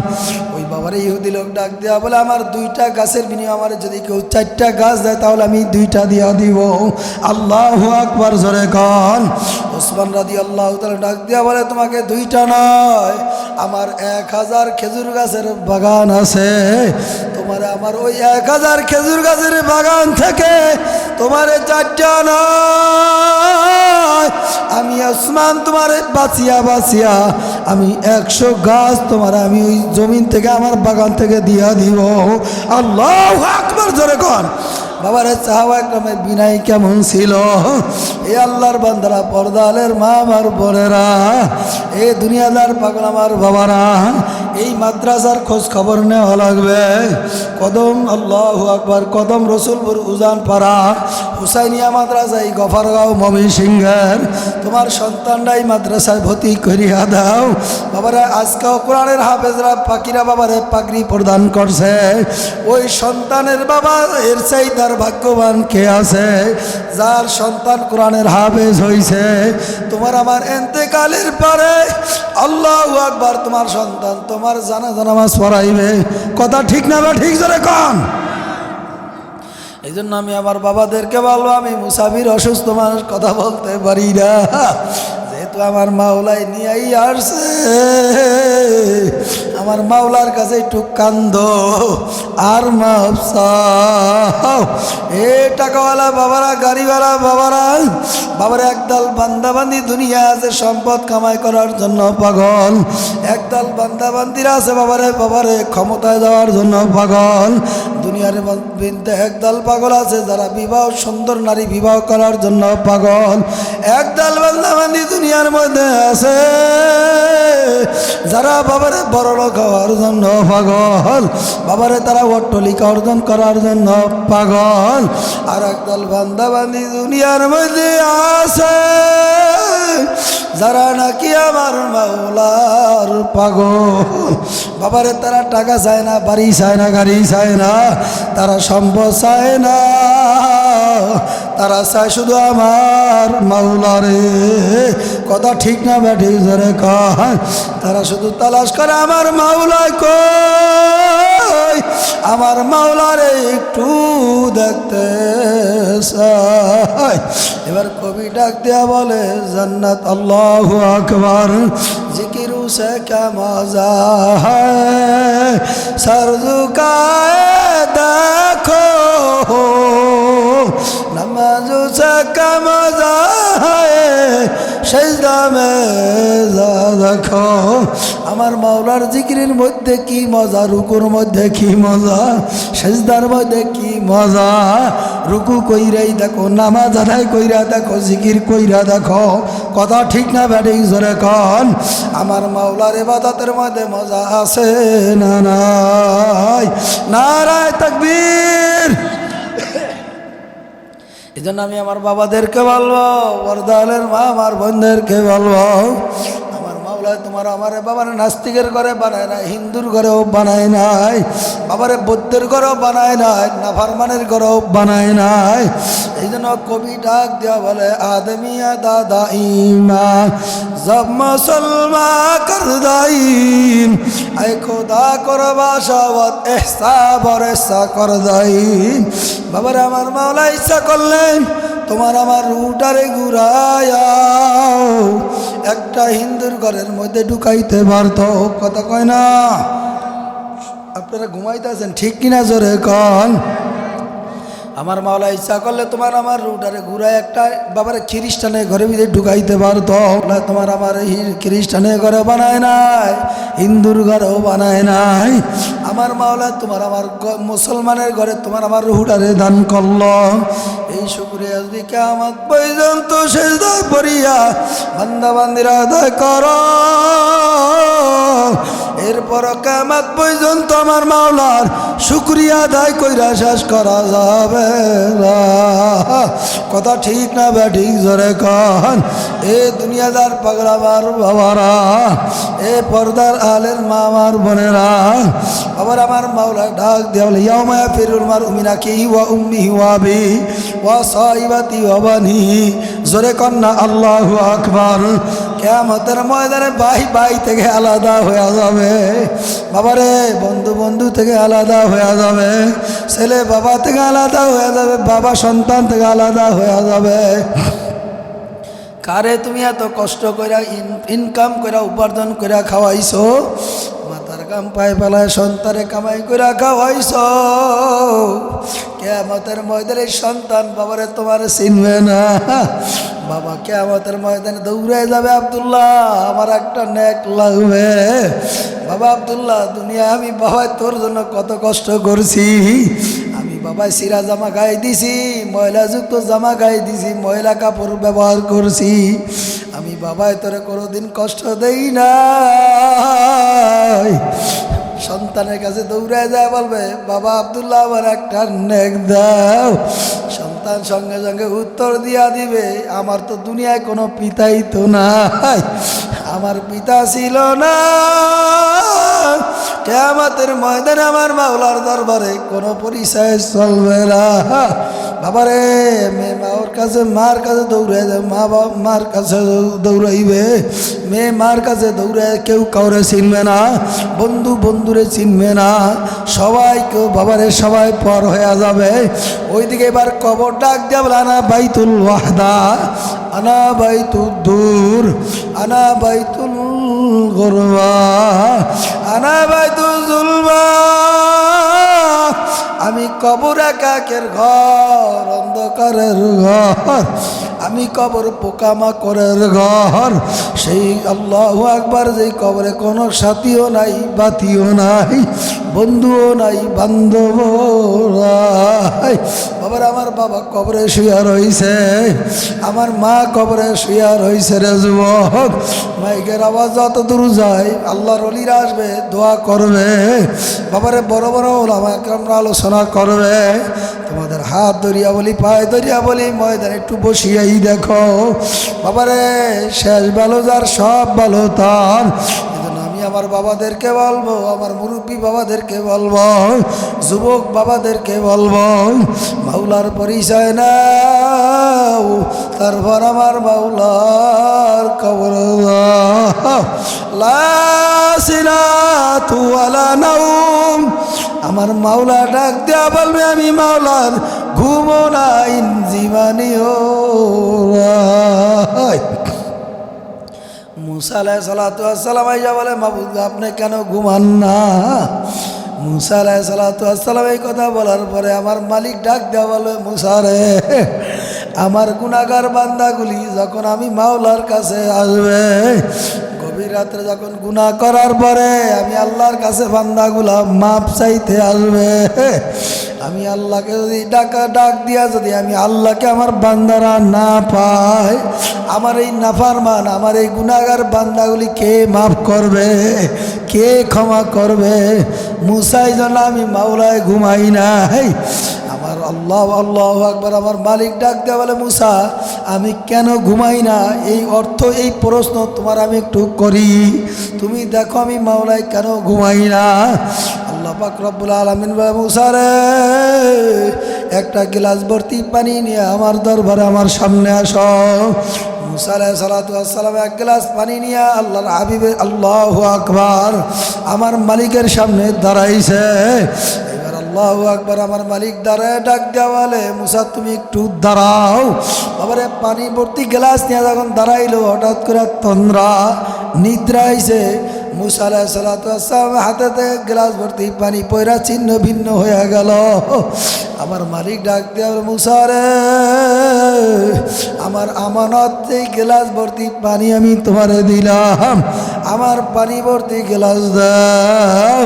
ওই বাবারে ইহুদি লোক ডাক দেওয়া বলে, আমার 2টা গাছের বিনিময়ে আমার যদি কেউ 4টা গাছ দেয় তাহলে আমি 2টা দিয়া দিব। আল্লাহু আকবার জোরে কন। ওসমান রাদিয়াল্লাহু তাআলা ডাক দেওয়া বলে, তোমাকে 2টা নয়, আমার 1000 খেজুর গাছের বাগান আছে, তোমার আমার ওই 1000 খেজুর গাছের বাগান থেকে তোমার 4টা নয়, আমি ওসমান তোমার বাঁচিয়া বাঁচিয়া আমি 100 গাছ তোমার আমি ওই জমিন থেকে আমার বাগান থেকে দিয়া দিব। আল্লাহু আকবার জোরে কোন। বাবারে, সাহাবায়ে কেরামের বিনয় কেমন ছিল! এই আল্লাহর বান্দারা, পর্দালের মা আমার বোনেরা, এই দুনিয়াদার পাগল আমার বাবারা, এই মাদ্রাসার খোঁজ খবর নেওয়া লাগবে। কদম, আল্লাহু আকবার, কদম রসুলপুর উজানপাড়া হুসাইনিয়া মাদ্রাসা, এই গফরগাঁও ময়মনসিংহের, তোমার সন্তানরাই মাদ্রাসায় ভর্তি করিয়া দাও। বাবারা, আজকেও কোরআনের হাফেজরা পাখিরা বাবারে পাগড়ি প্রদান করছে। ওই সন্তানের বাবা এর চাইতার ভাগ্যবান কে আছে যার সন্তান কোরআনের হাফেজ হইছে? তোমার আমার এন্তেকালের পরে আল্লাহু আকবার, তোমার সন্তান তোমার জানাজা নামাজ পড়াইবে। কথা ঠিক না বা ঠিক জোরে কোন। এই জন্য আমি আমার বাবাদেরকে বলবো, আমি মুসাফির অসুস্থ মানুষ, কথা বলতে পারি না, যেহেতু আমার মাওলাই নিয়েই আসছে, আমার মাওলার কাছে একটু কান্দো আর মাফ চাও। এ টাকাওয়ালা বাবারা, গাড়িওয়ালা বাবারা, বাবার একদল বান্দাবান্দি দুনিয়া আছে সম্পদ কামাই করার জন্য পাগল, একদল বান্দাবান্দিরা আছে বাবারে বাবারে ক্ষমতায় যাওয়ার জন্য পাগল। দুনিয়ার মধ্যে একদল পাগল আছে যারা বিবাহ, সুন্দর নারী বিবাহ করার জন্য পাগল। একদল বান্দাবান্দি দুনিয়ার মধ্যে আছে যারা বাবারে বড়লোক হওয়ার জন্য পাগল, বাবারে তারা অট্টালিকা অর্জন করার জন্য পাগল। আর একদল বান্দাবান্দি দুনিয়ার মধ্যে আছে যারা নাকি আমার মাওলার পাগল, বাবারে তারা টাকা চায় না, বাড়ি চায় না, গাড়ি চায় না, তারা সম্পদ চায় না, তারা চায় শুধু আমার মাওলারে। কথা ঠিক না ব্যাঠিক ধরে কয়, তারা শুধু তালাশ করে আমার মাওলায় কই, আমার মাওলারে একটু দেখতে চায়। এবার কবি ডাক দেয়া বলে জান্নাত আল্লাহু আকবার জিকিরু সে ক্যা মজা হ্যায়, সর ঝুকায়ে দেখো নামাজু সে ক্যা মজা হ্যায়, সেজদা মে যা দেখো। আমার মাওলার জিকিরের মধ্যে কি মজা, রুকুর মধ্যে কি মজা, সেজদার মধ্যে কি মজা। রুকু কইরাই দেখো, নামাজ আদায় কইরা দেখো, জিকির কইরা দেখো। কথা ঠিক না ব্যাটিং জোরে কন। আমার মাওলার ইবাদতের মধ্যে মজা আছে না নাই? নারায়ে তাকবীর। এই জন্য আমি আমার বাবাদেরকে বলবো, বর্দালের মা আমার বোনদেরকে বলবো, আমার মাওলা তোমার আমারে বাবার নাস্তিকের ঘরে বানায় নাই, হিন্দুর ঘরেও বানায় নাই, বাবারে বৌদ্ধের ঘরেও বানায় নাই, নাফরমানের ঘরেও বানায় নাই। এই জন্য কবি ডাক দেওয়া বলে আদমিয়া দাদা ইমান জব মুসলমা কর দাইন, আই খোদা করবা শাওয়াত এহসা বরেসা কর দাইন। বাবারে আমার মাওলা ইচ্ছা করলেন তোমার আমার রুটারে ঘুরায়াও একটা হিন্দুর ঘরের মধ্যে ঢুকাইতে পারত। কথা কয় না? আপনারা ঘুমাইতেছেন ঠিক কিনা জোরে কন। আমার মাওলা ইচ্ছা করলে তোমার আমার রুটারে ঘুরায় একটা বাবার খ্রিস্টানের ঘরে ভিতরে ঢুকাইতে পারতো। তোমার আমার খ্রিস্টানের ঘরে বানায় নাই, হিন্দুর ঘরেও বানায় নাই। আমার মাওলা তোমার আমার মুসলমানের ঘরে তোমার আমার রুটারে দান করলো। এই শুকরিয়া যদি কিয়ামত পর্যন্ত সেজদায় পড়িয়া বান্দা বান্দিরা আদায় করো, এরপর কিয়ামত পর্যন্ত আমার মাওলার শুকরিয়া আদায় কইরা শেষ করা যাবে না। কথা ঠিক না ব্যাঠিক জোরে কন। এ দুনিয়াদার পাগলা আমার বাবারা, এ পর্দার আলের মা আমার বোনেরা, আবার আমার মাওলা ডাক দেওয়া বলে ইয়াউমা ইয়াফিরুল মারউ মিন আখিহি ওয়া উম্মিহি ওয়া আবিহি ওয়া সাহিবাতি ওয়া বানিহি। জোরে কন না আল্লাহু আকবার। কিয়ামতের ময়দানে ভাই ভাই থেকে আলাদা হয়ে যাবে, বাবারে বন্ধু বন্ধু থেকে আলাদা হয়ে যাবে, ছেলে বাবা থেকে আলাদা হয়ে যাবে, বাবা সন্তান থেকে আলাদা হয়ে যাবে। কারে তুমি এত কষ্ট করে ইনকাম করে উপার্জন করে খাওয়াইছো, মাথার কাম পায়ে ফেলায় সন্তানে কামাই করে খাওয়াইছো। কিয়ামতের ময়দানে সন্তান বাবারে তোমার চিনবে না। বাবা কিয়ামতের ময়দানে দৌড়ে যাবে, আব্দুল্লাহ আমার একটা নেক লাগবে। বাবা আব্দুল্লাহ দুনিয়া আমি বাবা তোর জন্য কত কষ্ট করছি, আমি বাবা সিরা জামা গায়ে দিছি, ময়লাযুক্ত জামা গায়ে দিছি, ময়লা কাপড় ব্যবহার করছি, আমি বাবাই তোরে কোনোদিন কষ্ট দেই না। সন্তানের কাছে দৌড়ায় যায় বলবে বাবা আব্দুল্লাহ আমার একটা নেক দাও। সন্তান সঙ্গে সঙ্গে উত্তর দিয়া দিবে আমার তো দুনিয়ায় কোনো পিতাই তো নাই, আমার পিতা ছিল না। কিয়ামতের ময়দানে আমার মাওলার দরবারে কোনো পরিচয় চলবে না। বাবারে মেয়ে মার কাছে মার কাছে দৌড়ে মা বাবা মার কাছে দৌড়াইবে, মেয়ে মার কাছে দৌড়ে কেউ কাউরে চিনবে না, বন্ধু বন্ধুরে চিনবে না, সবাই কেউ বাবারে সবাই পর হয়ে যাবে। ওইদিকে এবার কবর ডাক দেওয়া বলে আনা বাইতুল ওয়াহদা আনা বাইতুদ দূর আনা বাইতুল গুরবা আনা বাইতুল জুলবা আমি কবর একাকের ঘর অন্ধকারের ঘর আমি কবর পোকামাকড়ের ঘর সেই আল্লাহু আকবার যেই কবরে কোনো সাথীও নাই বাতিও নাই বন্ধুও নাই বান্ধবও নাই বাবার আমার বাবা কবরে শুয়া রইছে আমার মা কবরে শুয়া রইছে রে যুবক মাইকের আওয়াজ যত দূর যায় আল্লাহর ওলিরা আসবে দোয়া করবে বাবারে বড় বড় ওলামা একরামরা আলোচনা করবে তোমাদের হাত ধরিয়া বলি পায়ে ধরিয়া বলি ময়দানে একটু বসিয়াই দেখো বাবারে শেষ ভালো যার সব ভালো তার আমি আমার বাবাদেরকে বলবো আমার মুরব্বী বাবাদেরকে বলবো যুবক বাবাদেরকে বলবো মাওলার পরিচয় নাও তারপর আমার মাওলার কবর লা সিনাতু ওয়ালা নাওম আমার মাওলা ডাক দেয়া বলবে আমি মাওলার ঘুমো নাই জীবনীও মুসা আলাইহিসসালাম আইয়া বলে মাবুদ আপনি কেন ঘুমান না মুসা আলাইহিসসালাম এই কথা বলার পরে আমার মালিক ডাক দেওয়া বলে মুসা রে আমার গুনাহগার বান্দাগুলি যখন আমি মাওলার কাছে আসবে গভীর রাত্রে যখন গুনাহ করার পরে আমি আল্লাহর কাছে বান্দাগুলা মাপ চাইতে আসবে আমি আল্লাহকে যদি ডাক দিয়া যদি আমি আল্লাহকে আমার বান্দারা না পাই আমার এই নাফরমান আমার এই গুনাহগার বান্দাগুলি কে মাফ করবে কে ক্ষমা করবে মুসাই যেন আমি মাওলায় ঘুমাই নাই আমার আল্লাহ আল্লাহু আকবার আমার মালিক ডাক দেয়া বলে মুসা আমি কেন ঘুমাই না এই অর্থ এই প্রশ্ন তোমার আমি একটু করি তুমি দেখো আমি মাওলায় কেন ঘুমাই না আল্লাহ পাক রব্বুল আলামিন বলে মুসা রে একটা গ্লাস ভর্তি পানি নিয়ে আমার দরবারে আমার সামনে আসো মুসা আলাইহিসসালাম এক গ্লাস পানি নিয়ে আল্লাহর হাবিবে আল্লাহু আকবার আমার মালিকের সামনে দাঁড়াইছে এবার আল্লাহু আকবার আমার মালিক দাঁড়ায় ডাক দেওয়ালে মুসা তুমি একটু দাঁড়াও বাবারে পানি ভর্তি গ্লাস নিয়ে যখন দাঁড়াইলো হঠাৎ করে তন্দ্রা নিদ্রা আইছে মুসা আলাইহিসসালাম হাতেতে গ্লাস ভর্তি পানি পয়রা ছিন্ন ভিন্ন হয়ে গেল আমার মালিক ডাক দেওয়ার মুসা রে আমার আমানত এই গ্লাস ভর্তি পানি আমি তোমারে দিলাম আমার পানি ভর্তি গ্লাস দাও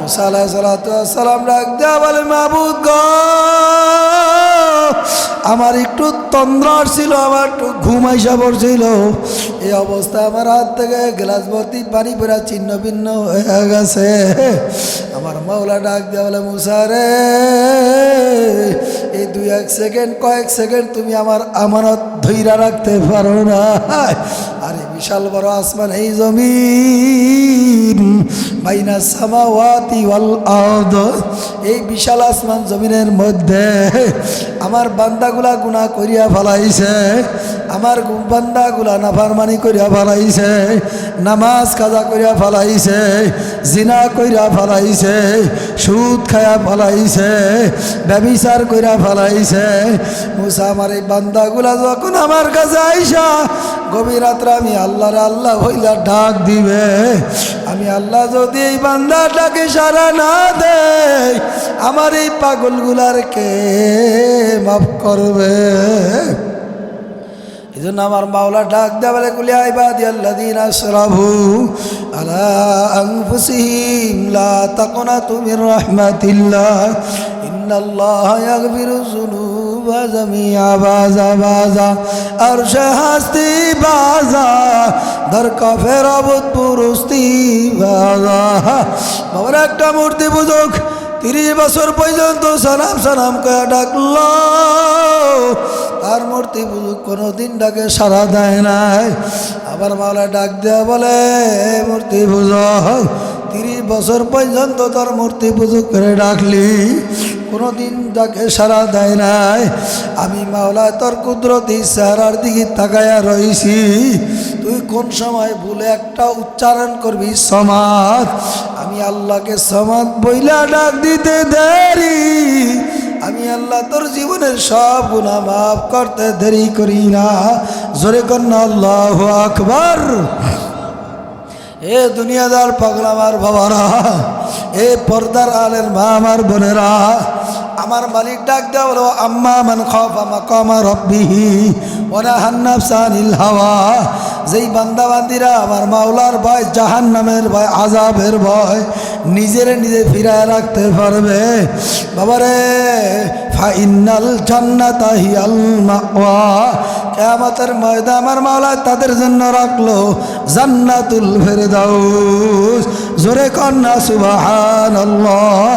মুসা আলাইহিসসালাম ডাক দেওয়া বলে মাবুদ গো আমার একটু তন্দ্রা ছিল আমার একটু ঘুম আইসা পড়ছিল এই অবস্থায় আমার হাত থেকে গ্লাস ভর্তি পানি পড়া ছিন্ন ভিন্ন হয়ে গেছে আমার মাওলা ডাক দেওয়া বলে মুসা রে এই কয়েক সেকেন্ড তুমি আমার আমানত ধইরা রাখতে পারো না আরে বিশাল বড় আসমান এই জমিন বাইনা সামাওয়াতি ওয়াল আরদ এই বিশাল আসমান জমিনের মধ্যে আমার বান্দাগুলা গুনাহ করিয়া ফেলাইছে আমার বান্দাগুলা নাফরমানি করিয়া ফেলাইছে নামাজ কাজা করিয়া ফেলাইছে জিনা করিয়া ফেলাইছে সুদ খায়া ফেলাইছে ব্যভিচার করিয়া ফেলাইছে মুসা আমার এই বান্দাগুলা যখন আমার কাছে আইসা গভীর রাত্রে আমি আল্লাহরে আল্লাহ হইলা ডাক দিবে আমি আল্লাহ যদি এই বান্দাটাকে সারা না দেয় আমার এই পাগলগুলার কে মাফ করবে এই জন্য আমার মাওলা ডাক দেয়া বলে কুল ইয়া ইবাদিয়াল্লাযীনা আসরাফু আলা আনফুসিহিম লা তাকনাতু মির রাহমাতিল্লাহ ইন্নাল্লাহা ইয়াগফিরুয যুনুবা জামিআ বাজা আরশে হাস্তি বাজা দরকা ফেরাবত পুরুস্তি বাজা বাবার একটা মূর্তি পূজক 30 বছর পর্যন্ত সালাম করে ডাকল আর মূর্তি পূজক কোনোদিন ডাকে সাড়া দেয় নাই আবার মাওলা ডাক দেয়া বলে মূর্তি পূজক 30 বছর পর্যন্ত তোর মূর্তি পূজক করে ডাকলি কোনোদিন ডাকে সাড়া দেয় নাই আমি মাওলা তোর কুদরতি চেহারার দিকে তাকায়া রইছি তুই কোন সময় ভুলে একটা উচ্চারণ করবি সমাদ আমি আল্লাহকে সমাদ বইলা ডাক দিতে দেরি আমি আল্লাহ তোর জীবনের সব গুনাহ মাফ করতে দেরি করি না জোরে কন্না আল্লাহু আকবার এ দুনিয়াদার পাগল আমার বাবারা, এ পর্দার আলের মা আমার বোনেরা, আমার মালিক ডাক দেওয়া বলো আম্মা মান খাফা মাকামা রাব্বিহি ওয়া নাহান নাফসা আনিল হাওয়া। যেই বান্দা বান্দিরা আমার মাওলার ভয়, জাহান্নামের ভয়, আযাবের ভয় নিজে ফিরায় রাখতে পারবে, বাবারে ফাইনাল জান্নাতা হিয়াল মাওয়া, কিয়ামতের ময়দানে আমার মাওলা তাদের জন্য রাখলো জান্নাতুল ফেরদাউস। জোরে কন্না সুবহানাল্লাহ।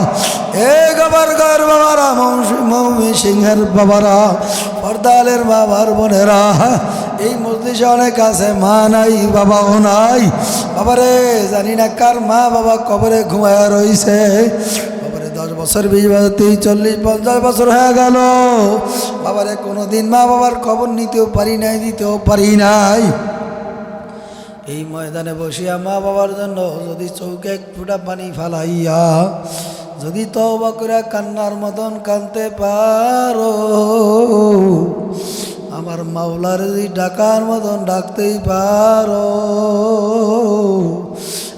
এ গবরগর বাবারা, মৌমি সিংহের বাবারা, পর্দালের বাবার বোনেরা, এই মজলিসে অনেক আছে মা নাই বাবাও নাই। বাবারে জানি না কার মা বাবা কবরে ঘুমায়া রইছে। বাবারে 10 বছর 20 বছর 30 40 50 বছর হয়ে গেল, বাবারে কোনোদিন মা বাবার খবর নিতেও পারি নাই, দিতেও পারি নাই। এই ময়দানে বসিয়া মা বাবার জন্য যদি চৌকে এক ফুটা পানি ফালাইয়া যদি তওবা করে কান্নার মতন কাঁদতে পারো, আমার মাওলার যদি ডাকার মতন ডাকতেই পারো,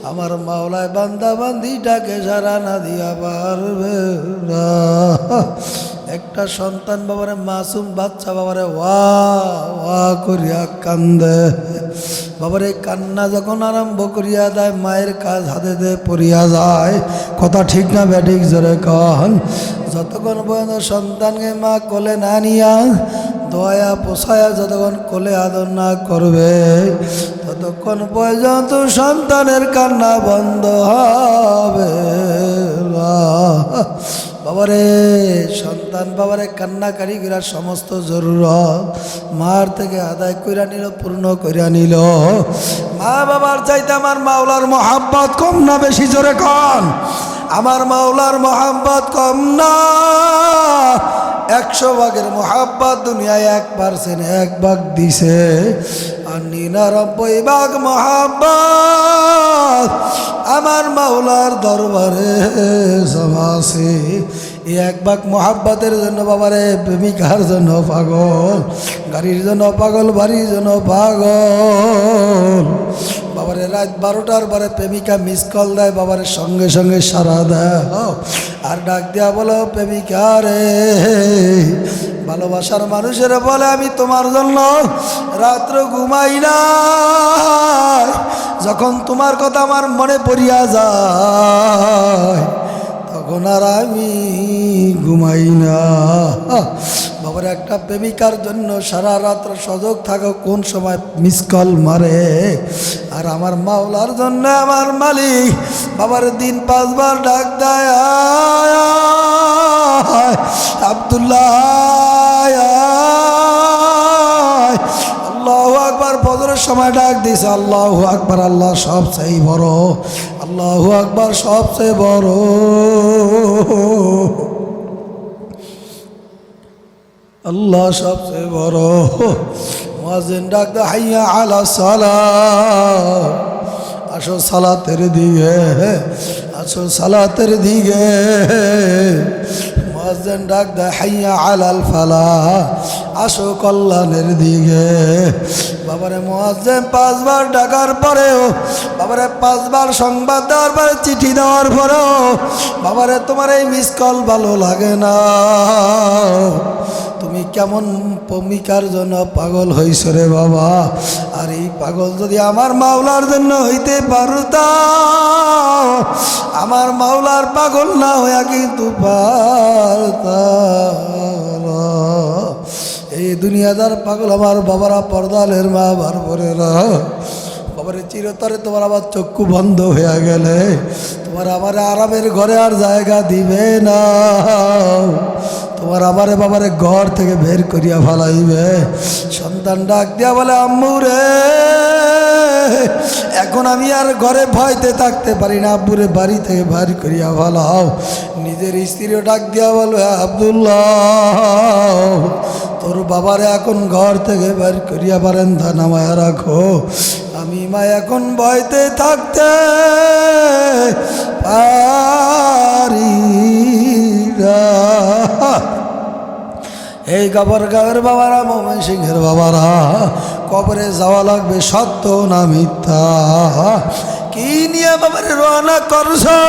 আমার মাওলায় বান্দা বান্দি ডাকে সারা না দিয়া পারবে না। একটা সন্তান বাবারে, মাসুম বাচ্চা বাবারে ওয়া ওয়া করিয়া কান্দে, বাবারে কান্না যখন আরম্ভ করিয়া দেয় মায়ের কাজ হাতে পড়িয়া যায়। কথা ঠিক না ব্যাঠিক জোরে কন। যতক্ষণ পর্যন্ত সন্তানকে মা কোলে না নিয়া দয়া পোষায়া যতক্ষণ কোলে আদর না করবে, ততক্ষণ পর্যন্ত সন্তানের কান্না বন্ধ হবে না। বাবারে সন্তান বাবারে কান্নাকারী করার সমস্ত জরুরত মার থেকে আদায় কইরা নিল, পূর্ণ কইরা নিল। মা বাবার চাইতে আমার মাওলার মহাব্বত কম না বেশি? জোরে কন। আমার মাওলার মহাব্বত কম না। 100 ভাগের মহাব্বত দুনিয়ায় 1% 1 ভাগ দিছে, আর 99 ভাগ মহাব্বত আমার মাওলার দরবারে জমা আছে। এই 1 ভাগ মহাব্বতের জন্য বাবারে প্রেমিকার জন্য পাগল, গাড়ির জন্য পাগল, বাড়ির জন্য পাগল। বাবারে রাত 12টার পরে প্রেমিকা মিস কল দেয়, বাবারে সঙ্গে সঙ্গে সারা দেয় আর ডাক দেয়া বলো প্রেমিকা রে। ভালোবাসার মানুষের বলে আমি তোমার জন্য রাত্র ঘুমাই না, যখন তোমার কথা আমার মনে পড়িয়া যায় তখন আর আমি ঘুমাই না। বাবার একটা প্রেমিকার জন্য সারা রাত্র সজাগ থাকো, কোন সময় মিস কল মারে। আর আমার মাওলার জন্য আমার মালিক বাবার দিন 5 বার ডাক দেয়, আব্দুল্লাহ আল্লাহু আকবার। ফজরের সময় ডাক দিছে, আল্লাহু আকবার, আল্লাহ সবচেয়ে বড়, আল্লাহু আকবার সবচেয়ে বড়, আল্লাহ সবচেয়ে বড়। মুয়াজ্জিন ডাক দে, হাইয়া আলা সালাত, আসো সালাতের দিকে, আসো সালাতের দিকে। মুয়াজ্জিন ডাক দে, হাইয়া আলাল ফালাহ, আসো কল্যাণের দিকে। বাবারে মুয়াজ্জিন 5 বার ডাকার পরেও, বাবারে 5 বার সংবাদ দেওয়ার পরে, চিঠি দেওয়ার পরেও বাবারে তোমার এই মিস কল ভালো লাগে না। তুমি কেমন প্রেমিকার জন্য পাগল হইছ রে বাবা। আর এই পাগল যদি আমার মাওলার জন্য হইতে পারতাম, আমার মাওলার পাগল না হইয়া কিন্তু পারতাম। এই দুনিয়াদার পাগল আমার বাবারা, পর্দালের মা বার বোনেরা, বাবারে চিরতরে তোমার আবার চক্ষু বন্ধ হয়ে গেলে তোমার আমার আরামের ঘরে আর জায়গা দিবে না। তোমার আমারে বাবারে ঘর থেকে বের করিয়া ফেলাইবে। সন্তান ডাক দিয়া বলে, আম্মু রে এখন আমি আর ঘরে ভয়তে থাকতে পারি না, আব্বুরে বাড়ি থেকে বের করিয়া ফেলাও। নিজের স্ত্রীও ডাক দিয়া বলবে, আব্দুল্লাহ তোর বাবারে এখন ঘর থেকে বের করিয়া পারেন, তা নামায়া রাখো। আমি মা এখন ভয়তে থাকতে পারি না। এই গবরগাঁওয়ের বাবারা, ময়মনসিংহের বাবারা, কবরে যাওয়া লাগবে সত্য না মিথ্যা? কি নিয়ে বাবারে রওনা করছো?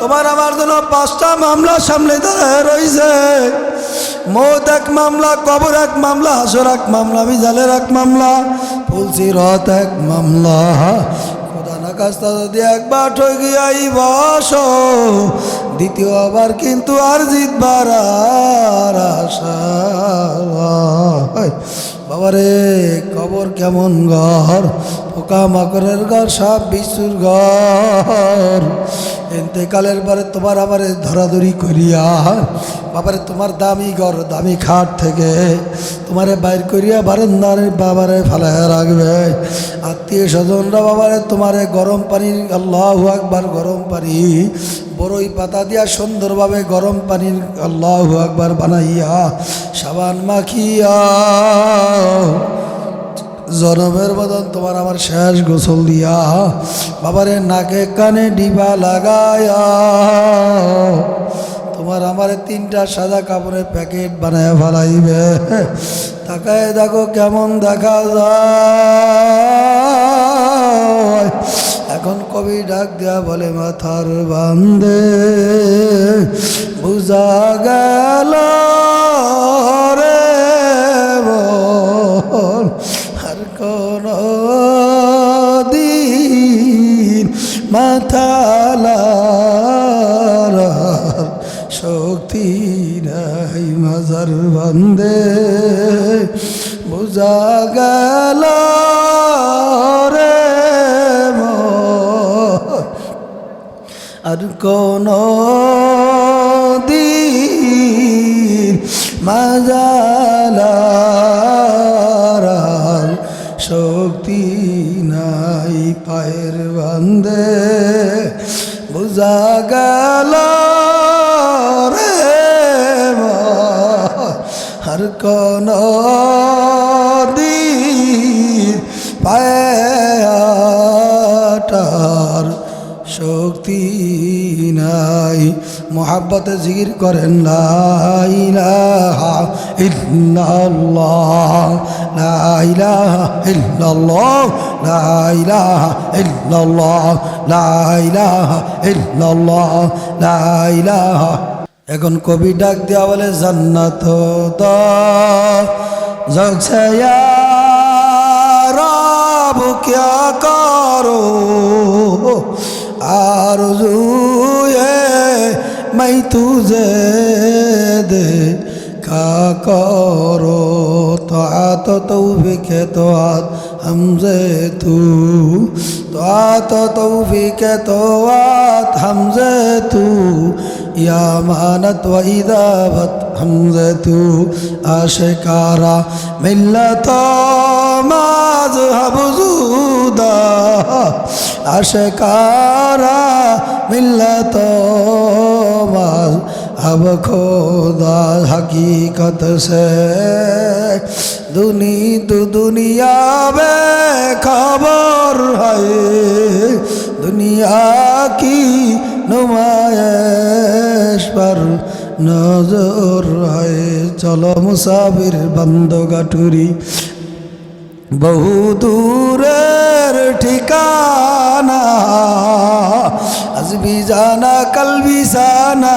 তোমার আমার জন্য 5টা মামলা সামনে দাঁড়ায় রয়েছে। মৌত এক মামলা, কবর এক মামলা, হাসর এক মামলা, মিজালের এক মামলা, ফুলসিরাত এক মামলা। খোদা না কাজটা যদি একবার ঠকিয়াই বসো, দ্বিতীয়বার কিন্তু আর জিতবার আর আশা। বাবারে কবর কেমন ঘর, পোকা মাকড়ের ঘর, সাপ বিচ্ছুর ঘর। এতেকালের পরে তোমার আবারে ধরাধরি করিয়া বাবারে তোমার দামি ঘর, দামি খাট থেকে তোমারে বাইর করিয়া বারান্দারে বাবারে ফালাইয়া রাখবে। আত্মীয় স্বজনরা বাবারে তোমারে গরম পানি, আল্লাহু আকবার, গরম পানি বড়ই পাতা দিয়া সুন্দরভাবে গরম পানির আল্লাহু আকবার বানাইয়া সাবান মাখিয়া জনমের মতন তোমার আমার শেষ গোসল দিয়া বাবারে নাকে কানে ডিবা লাগায়া তোমার আমার 3টা সাদা কাপড়ের প্যাকেট বানায় ফেলাইবে। তাকায় দেখো কেমন দেখা যায়। এখন কবি ডাক দেয়া বলে মাথার বান্দে বুঝা গেল রে বল আর কোন দিন মাথা লড়ার শক্তি নাই মাজার বান্দে বুঝা গেল রে আর কোন দিন মাজালার শক্তি নাই পায়ের বান্দে বুঝা গেল রে আর কোন দিন পায়াটার শক্তি নাই। মোহাব্বতে জিকির করেন লা ইলাহা ইল্লাল্লাহ, লা ইলাহা ইল্লাল্লাহ, লা ইলাহা ইল্লাল্লাহ, লা ইলাহা ইল্লাল্লাহ, লা ইলাহা। এখন কবি ডাক দেয়া বলে জান্নাত দা জগছে রব क्या करो आरज़ू है मैं तुझे देखा करो तो तौफीक है तो आत हमसे तू तो तौफीक है तो आत हमसे तू या मानत व इदाबत हमसे तू आशिकारा मिल्लत मज़हब ज़ुदा आशिकारा मिल्लत मज़हब खुदा हकीकत से दुनिया में खबर है दुनिया की नुमाइश पर नजर है। चलो मुसाफिर बंदो गाठुरी बहु दूरेर ठिकाना आज भी जाना कल भी जाना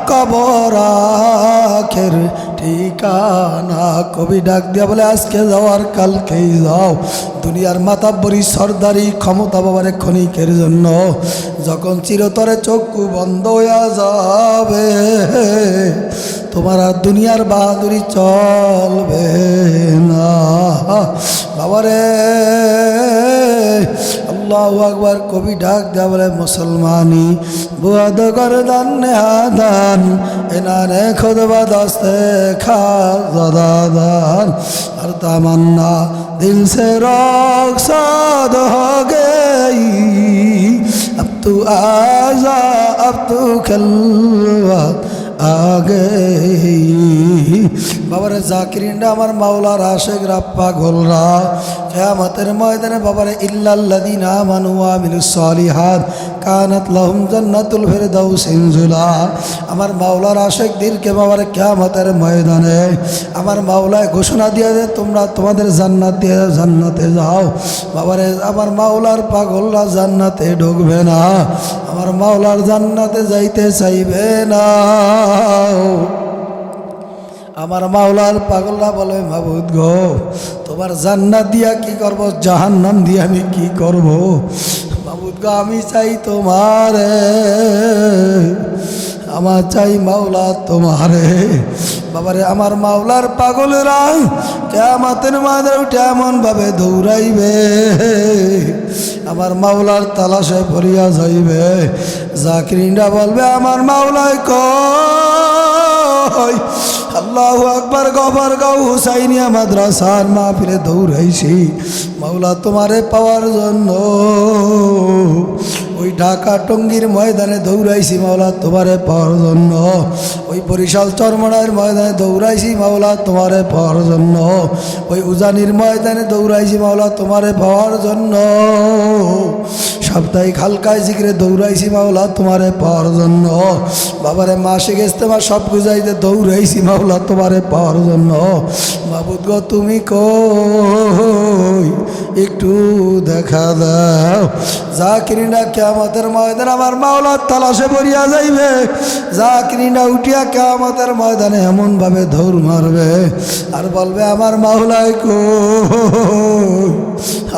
कबर आखिर ঠিকানা। কবি ডাক দিয়া বলে আজকে যাও আর কালকেই যাও। দুনিয়ার মাতাব্বরি সরদারি ক্ষমতা বাবার ক্ষণিকের জন্য যখন চিরতরে চক্ষু বন্ধ হয়ে যাবে তোমার আর দুনিয়ার বাহাদুরি চলবে না বাবারে। আল্লাহু আকবার। কবি ডাক দেয়া বলে মুসলমানি বুয়াদ গরদান নেহাদান এনানে খুদবা দস্তে খা দাদান আর তামান্না दिल से रुखसात हो गई अब तू आजा अब तू खलवत आ गई বাবারে জাকিরিনরা আমার মাওলার আশেকরা পাগলরা কিয়ামতের ময়দানে বাবারে ইল্লাল্লাযিনা আমানু ওয়া আমিলুস সালিহাত কানাত লাহুম জান্নাতুল ফিরদাউস নুজুলা। আমার মাওলার আশেকদেরকে বাবারে কিয়ামতের ময়দানে আমার মাওলায় ঘোষণা দিয়ে যে তোমরা তোমাদের জান্নাতে যাও। বাবারে আমার মাওলার পাগলরা জান্নাতে ঢুকবে না, আমার মাওলার জান্নাতে যাইতে চাইবে না। আমার মাওলার পাগলরা বলে মাবুদ গো তোমার জান্নাত দিয়া কি করব, জাহান্নাম দিয়ে আমি কি করব? মাবুদ গো আমি চাই তোমারে, আমার চাই মাওলা তোমারে। বাবারে আমার মাওলার পাগলেরা কিয়ামতের ময়দানে উঠে এমনভাবে দৌড়াইবে, আমার মাওলার তালাশে পড়িয়া যাইবে। জাকিরিনরা বলবে আমার মাওলায় কই? আল্লাহু আকবার গফরগাঁও হুসাইনিয়া মাদ্রাসার মাহফিলে দৌড়াইছি মাওলা তোমারে পাওয়ার জন্য। ওই ঢাকা টঙ্গীর ময়দানে দৌড়াইছি মাওলা তোমারে পাওয়ার জন্য। ওই বরিশাল চরমনার ময়দানে দৌড়াইছি মাওলা তোমারে পাওয়ার জন্য। ওই উজানির ময়দানে দৌড়াইছি মাওলা তোমারে পাওয়ার জন্য। সাপ্তাহিক হালকায় জিগরে দৌড়াইছি মাওলা তোমারে পাওয়ার জন্য। বাবারে মাসিক ইজতেমা সব গুজাইতে দৌড়াইছি মাওলা তোমারে পাওয়ার জন্য। মাবুদ গো তুমি কই একটু দেখা দাও। জাকিরিনা কিয়ামতের ময়দানে আমার মাওলার তালাশে পড়িয়া যাইবে। জাকিরিনা উঠিয়া কিয়ামতের ময়দানে এমনভাবে দৌড় মারবে আর বলবে আমার মাওলায় কই,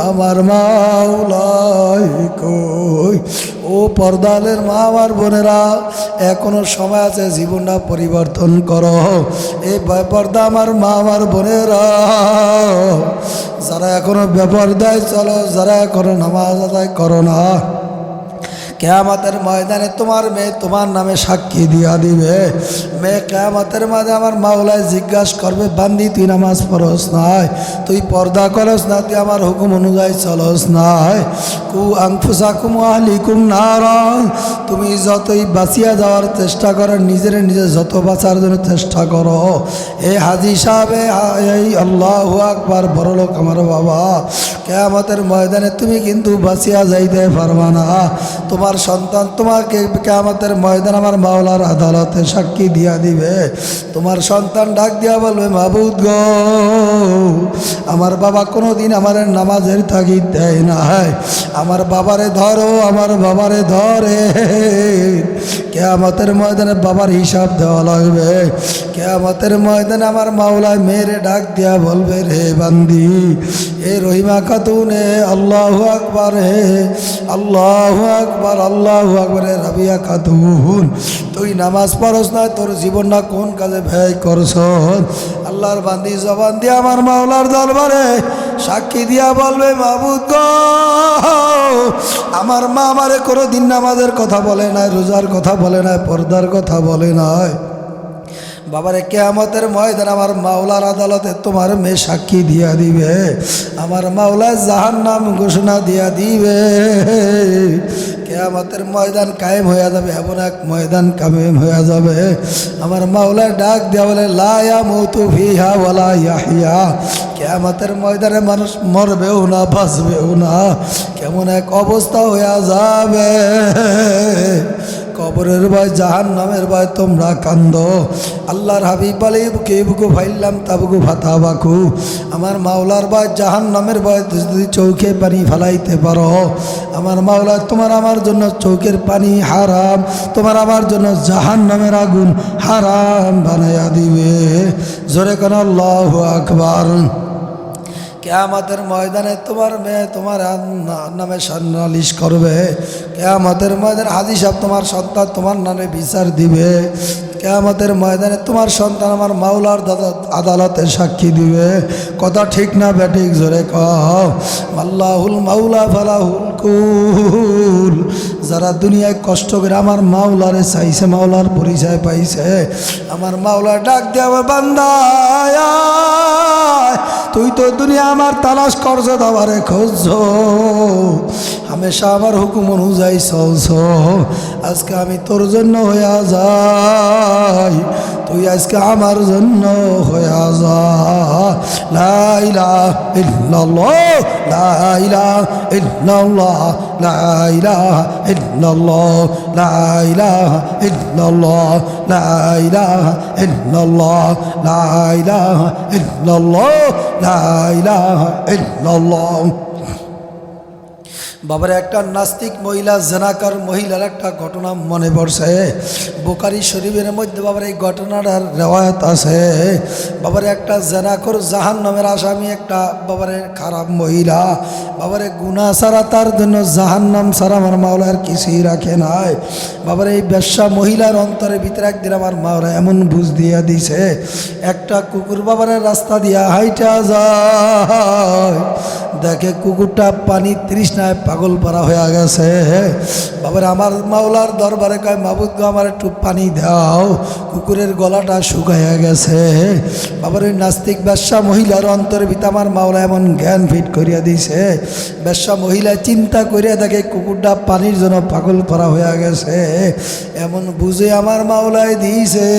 আমার মাওলায় কই? ও পর্দালের মা আমার বোনেরা এখনো সময় আছে, জীবনটা পরিবর্তন করো। এই বেপর্দা আমার মা আমার বোনেরা যারা এখনো বেপর্দায় চলো, যারা এখনো নামাজ আদায় করো না, কিয়ামতের ময়দানে তোমার মেয়ে তোমার নামে সাক্ষী দিয়া দিবে। মেয়ে কিয়ামতের মাঝে আমার মাওলায় জিজ্ঞাসা করবে বান্দি তুই নামাজ পড়স নাই, তুই পর্দা করস না, তুই আমার হুকুম অনুযায়ী চলস নাই। কু আনফুসাকুম ওয়া আহলিকুম নারা, তুমি যতই বাঁচিয়া যাওয়ার চেষ্টা করো, নিজে যত বাঁচার জন্য চেষ্টা করো। এই হাজি সাহেবে এই আল্লাহু আকবার বড় লোক আমার বাবা, কিয়ামতের ময়দানে তুমি কিন্তু বাঁচিয়া যাইতে পারবা না। তোমার সন্তান তোমাকে কিয়ামতের ময়দানে আমার মাওলার আদালতে সাক্ষী দিয়া দিবে। তোমার সন্তান ডাক দিয়া বলবে মাবুদ গো আমার বাবা কোনোদিন আমার নামাজের তাগিদ দেয় নাই, আমার বাবারে ধরো, আমার বাবারে ধরে। কিয়ামতের ময়দানে বাবার হিসাব দেওয়া লাগবে। কিয়ামতের ময়দানে আমার মাওলায় মেরে ডাক দিয়া বলবে রে বান্দি, এ রহিমা খাতুন, আল্লাহু আকবার, হে আল্লাহু আকবার, আল্লাহু আকবার, রাবিয়া খাতুন তুই নামাজ পড়স না, তোর জীবনটা কোন কাজে ব্যয় করছ? আল্লাহর বান্দি জবান দিয়ে আমার মাওলার দরবারে সাক্ষী দিয়া বলবে মাবুদ গো আমার মা আমারে কোনোদিন নামাজের কথা বলে নাই, রোজার কথা বলে নাই, পর্দার কথা বলে নাই। বাবারে কিয়ামতের ময়দানে আমার মাওলার আদালতে তোমার মেয়ে সাক্ষী দিয়া দিবে, আমার মাওলা জাহান্নাম ঘোষণা দিয়া দিবে। কিয়ামতের ময়দান কায়েম হয়ে যাবে, এমন এক ময়দান কায়েম হয়ে যাবে। আমার মাওলা ডাক দেওয়া বলে লা ইয়ামুতু ফিহা ওয়ালা ইয়াহইয়া। কিয়ামতের ময়দানে মানুষ মরবেও না, বাঁচবেও না, কেমন এক অবস্থা হয়ে যাবে। কবরের ভয়, জাহান্নামের ভয় তোমরা কান্দো। আল্লাহর হাবিব বলে বুকে বুকু ফাইলাম তাবুকু ফাতাবাকু। আমার মাওলার ভয়, জাহান্নামের ভয় যদি চৌকে পানি ফেলাইতে পারো, আমার মাওলা তোমার আমার জন্য চৌকের পানি হারাম, তোমার আমার জন্য জাহান্নামের আগুন হারাম বানাইয়া দিবে। জোরে কোন আল্লাহু আকবার। কিয়ামতের ময়দানে তোমার মেয়ে তোমার নামে নালিশ করবে। কিয়ামতের ময়দানে হাজি সাহেব তোমার সন্তান তোমার নামে বিচার দিবে। কিয়ামতের ময়দানে তোমার সন্তান আমার মাওলার আদালতে সাক্ষী দিবে। কথা ঠিক না বেঠিক? জোরে কও। আল্লাহুল মাওলা ফালাহুল কুল। যারা দুনিয়ায় কষ্ট করে আমার মাওলারে চাইছে, মাওলার পরিচয় পাইছে, আমার মাওলা ডাক দেওয়া বান্দা তুই তো দুনিয়া আমার তালাশ করছো, আমারে খুঁজছো, হামেশা আমার হুকুম অনুযায়ী চলছ, আজকে আমি তোর জন্য হইয়া যাই, তুই আজকে আমার জন্য হইয়া যা। লা ইলাহা ইল্লাল্লাহ, লা ইলাহা ইল্লাল্লাহ, লা ইলাহা ইল্লাল্লাহ, লা ইলাহা ইল্লাল্লাহ, লা ইলাহা ইল্লাল্লাহ, লা ইলাহা ইল্লাল্লাহ, লা ইলাহা ইল্লাল্লাহ। বাবার একটা নাস্তিক মহিলা, জেনাকার মহিলার একটা ঘটনা মনে পড়ছে। বুখারী শরীফের মধ্যে বাবার এই ঘটনাটার রেওয়ায়ত আছে। বাবার একটা জেনাকর জাহান্নামের আসামি, একটা বাবারে খারাপ মহিলা, বাবারে গুনাহ ছাড়া তার জন্য জাহান্নাম ছাড়া আমার মাওলার কিছুই রাখে নাই। বাবার এই বেশ্যা মহিলার অন্তরের ভিতরে একদিন আমার মাওলা এমন বুঝ দিয়া দিছে, একটা কুকুর বাবারের রাস্তা দিয়া হাইটা যায়, দেখে কুকুরটা পানি তৃষ্ণায় পাগল পারা হয়ে গেছে। বাবার আমার মাওলার দরবারে কয়, মাবুদ গো আমার একটু পানি দাও, কুকুরের গলাটা শুকাইয়া গেছে। বাবার ওই নাস্তিক বেশ্যা মহিলার অন্তরের ভিতরে আমার মাওলা এমন জ্ঞান ফিট করিয়া দিছে, বেশ্যা মহিলা চিন্তা করিয়া দেখে কুকুরটা পানির জন্য পাগল পারা হয়ে গেছে, এমন বুঝে আমার মাওলায় দিছে।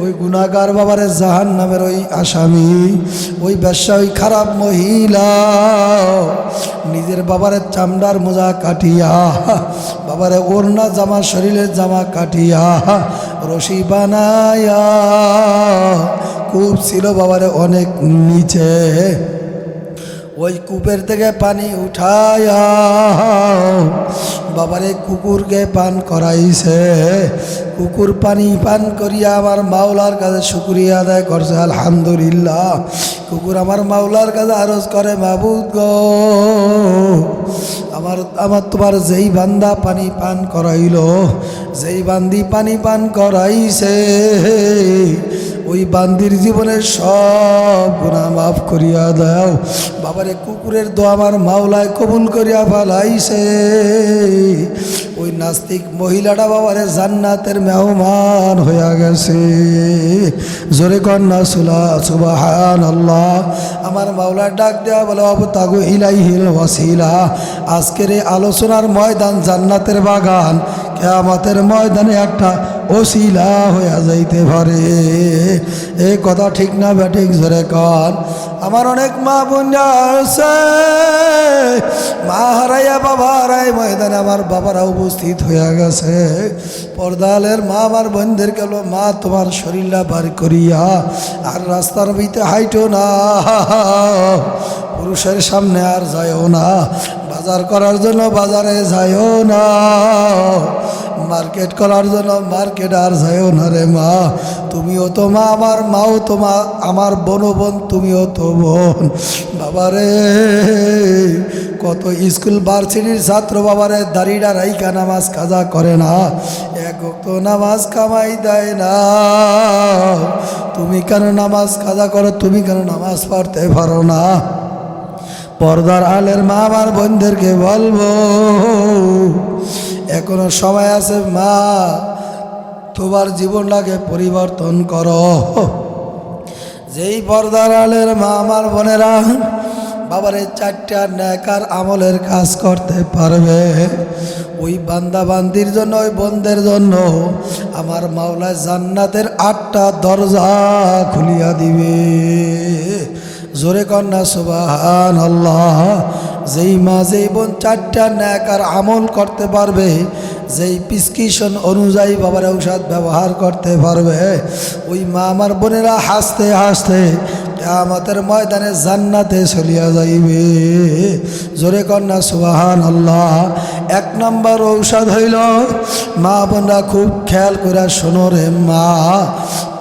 ওই গুনাহগার বাবারে জাহান্নামের ওই আসামি, ওই বেশ্যা, ওই খারাপ মহিলা নিজের বাবারে চামড়ার মোজা কাটিয়া, বাবারে ওড়না জামা, শরীরের জামা কাটিয়া রশি বানায়া, কূপ ছিল বাবারে অনেক নিচে, ওই কূপের থেকে পানি উঠায়া বাবারে কুকুরকে পান করাইছে। কুকুর পানি পান করিয়া আমার মাওলার কাছে শুকরিয়া আদায় করছে, আলহামদুলিল্লাহ। কুকুর আমার মাওলার কাছে আরজ করে, মাবুদ গো আমার তোমার যেই বান্দা পানি পান করাইল, যেই বান্দি পানি পান করাইছে, ওই বান্দির জীবনের সব গুনাহ মাফ করিয়া দাও। বাবারে কুকুরের দোয়া আমার মাওলায় কবুল করিয়া ফেলাইছে। ওই নাস্তিক মহিলাটা বাবারে জান্নাতের মেহমান হইয়া গেছে। জোরে কন্যা সুবহানাল্লাহ। আমার মাওলা ডাক দেওয়া বলে, অবতাগু ইলাইহিল ওয়াসিলা। আজকের এই আলোচনার ময়দান জান্নাতের বাগান, কিয়ামতের ময়দানে একটা ওসিলা হইয়া যাইতে পারে। এই কথা ঠিক না ব্যাঠিক? জোরে কর। আমার অনেক মা বোন আছে, মা হারাইয়া বাবা হারাই ময়দানে আমার বাবারা উপস্থিত হইয়া গেছে। পর্দালের মা আমার বোনদের গেল, মা তোমার শরীরটা বার করিয়া আর রাস্তার ভিতরে হাইটো না, পুরুষের সামনে আর যাইও না, বাজার করার জন্য বাজারে যাইও না, মার্কেট করার জন্য মার্কেট আর যাইও না রে মা। তুমিও তো মা, আমার মাও তো মা, আমার বোনও বোন, তুমিও তো বোন। বাবারে কত স্কুল ভার্সিটির ছাত্র বাবারে দাড়িটা রাইকা নামাজ কাজা করে না, এক ওয়াক্ত নামাজ কামাই দেয় না। তুমি কেন নামাজ কাজা করো? তুমি কেন নামাজ পড়তে পারো না? পর্দার আলের মা আমার বোনদেরকে বলবো, এখনো সময় আছে মা, তোমার জীবনটাকে পরিবর্তন করো। যেই পর্দার আলের মা আমার বোনেরা বাবারে চারটা নেকার আমলের কাজ করতে পারবে, ওই বান্দা বান্দির জন্য, ওই বোনদের জন্য আমার মাওলা জান্নাতের 8টা দরজা খুলিয়া দিবে। জোরে কন্যা সুবহানাল্লাহ। যেই মা যেই বোন 4টা নেকার আমল করতে পারবে, যেই প্রেসক্রিপশন অনুযায়ী বাবার ঔষধ ব্যবহার করতে পারবে, ওই মা আমার বোনেরা হাসতে হাসতে কিয়ামতের ময়দানে জান্নাতে চলিয়া যাইবে। জোরে কন্যা সুবহানাল্লাহ। 1 নম্বর ঔষধ হইল, মা বোনরা খুব খেয়াল করে শোনো রে মা,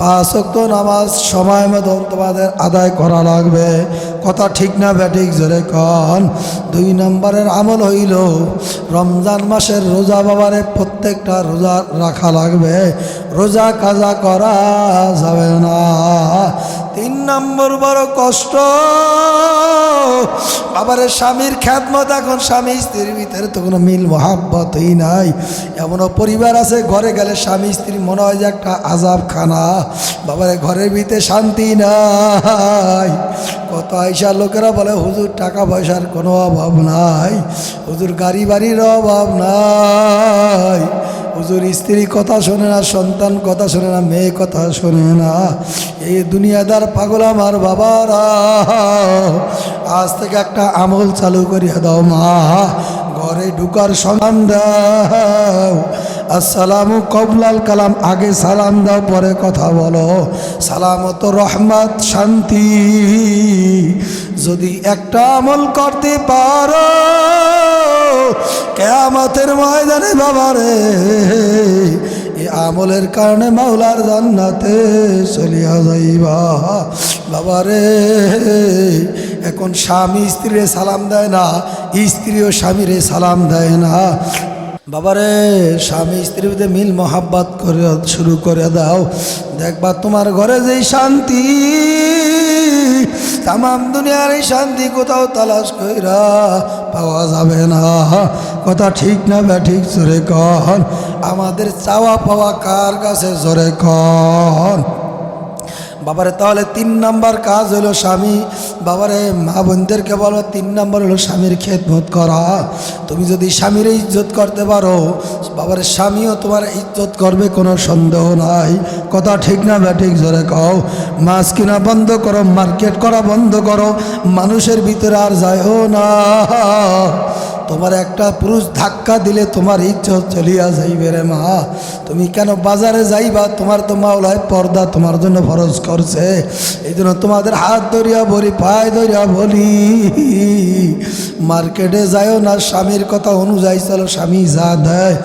5 ওয়াক্ত নামাজ সময় মতন তোমাদের আদায় করা লাগবে। কথা ঠিক না ব্যাঠিক? জোরে কন। 2 নম্বরের আমল হইল, রমজান মাসের রোজা বাবারে প্রত্যেকটা রোজা রাখা লাগবে, রোজা কাজা করা যাবে না। তিন নম্বর বড় কষ্ট বাবারে স্বামীর খ্যাতমত। এখন স্বামী স্ত্রীর ভিতরে তো কোনো মিল মহাব্বতই নাই। এমনও পরিবার আছে ঘরে গেলে স্বামী স্ত্রী মনে হয় যে একটা আজাব খানা। বাবারে ঘরের ভিতরে শান্তি নাই। কত আইসা লোকেরা বলে হুজুর টাকা পয়সার কোনো অভাব নাই, হুজুর গাড়ি বাড়ির অভাব নাই, হুজুর স্ত্রী কথা শোনে না, সন্তান কথা শোনে না, মেয়ে কথা শোনে না। এই দুনিয়াদার পাগল আমার বাবারা, আজ থেকে একটা আমল চালু করিয়া দাও মা। ঘরে ঢুকার সমান দাও। আসসালামু কবলাল কালাম, আগে সালাম দাও পরে কথা বলো। সালামত রহমত শান্তি। যদি একটা আমল করতে পারো কিয়ামতের ময়দানে বাবারে, এই আমলের কারণে মাওলার জান্নাতে চলিয়া যাইবা বাবারে। এখন স্বামী স্ত্রীরে সালাম দেয় না, স্ত্রীও স্বামীরে সালাম দেয় না বাবারে। স্বামী স্ত্রীর মধ্যে মিল মহাব্বত করে শুরু করে দাও, দেখবা তোমার ঘরে যেই শান্তি, তামাম দুনিয়ার এই শান্তি কোথাও তালাশ কইরা পাওয়া যাবে না। কথা ঠিক না বা ঠিক জোরে কন। আমাদের চাওয়া পাওয়া কার কাছে জোরে কন বাবারে। তাহলে তিন নাম্বার কাজ হলো স্বামী বাবারে। মা বোনদেরকে বলো তিন নাম্বার হলো স্বামীর খেদমত করা। তুমি যদি স্বামীর ইজ্জত করতে পারো বাবারে, স্বামীও তোমার ইজ্জত করবে, কোনো সন্দেহ নাই। কথা ঠিক না বা ঠিক জোরে কও। মাছ কিনা বন্ধ করো, মার্কেট করা বন্ধ করো, মানুষের ভিতরে আর যায়ও না। তোমার একটা পুরুষ ধাক্কা দিলে তোমার ইজ্জত চলিয়া যাইবে রে মা। তুমি কেন বাজারে যাইবা? তোমার তো মাওলায় পর্দা তোমার জন্য ফরজ করছে। এই জন্য তোমাদের হাত ধরিয়া বলি, পায়ে ধরিয়া বলি, মার্কেটে যাইও না, স্বামীর কথা অনুযায়ী চলো। স্বামী যা দেয়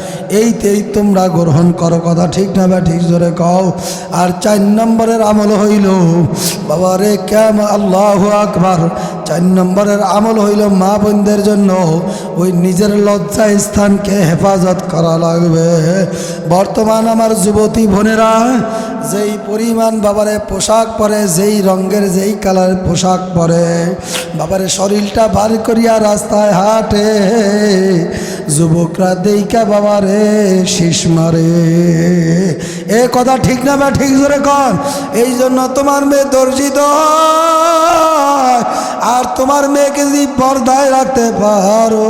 এইতেই তোমরা গ্রহণ করো। কথা ঠিক না বা ঠিক জোরে কও। আর 4 নম্বরের আমল হইল বাবারে কেমন, আল্লাহু আকবার। 4 নম্বরের আমল হইল মা বোনদের জন্য ওই নিজের লজ্জা স্থানকে হেফাজত করা লাগবে। বর্তমান আমার যুবতী বোনেরা যেই পরিমাণ বাবারে পোশাক পরে, যেই রঙের যেই কালারের পোশাক পরে বাবারে, শরীরটা বার করিয়া রাস্তায় হাঁটে, যুবকরা দেইকা বাবারে শীষ মারে। এ কথা ঠিক না বা ঠিক জোরে কন। এই জন্য তোমার মেয়ে দর্জিত হয়, আর তোমার মেয়েকে যদি পর্দায় রাখতে পারো,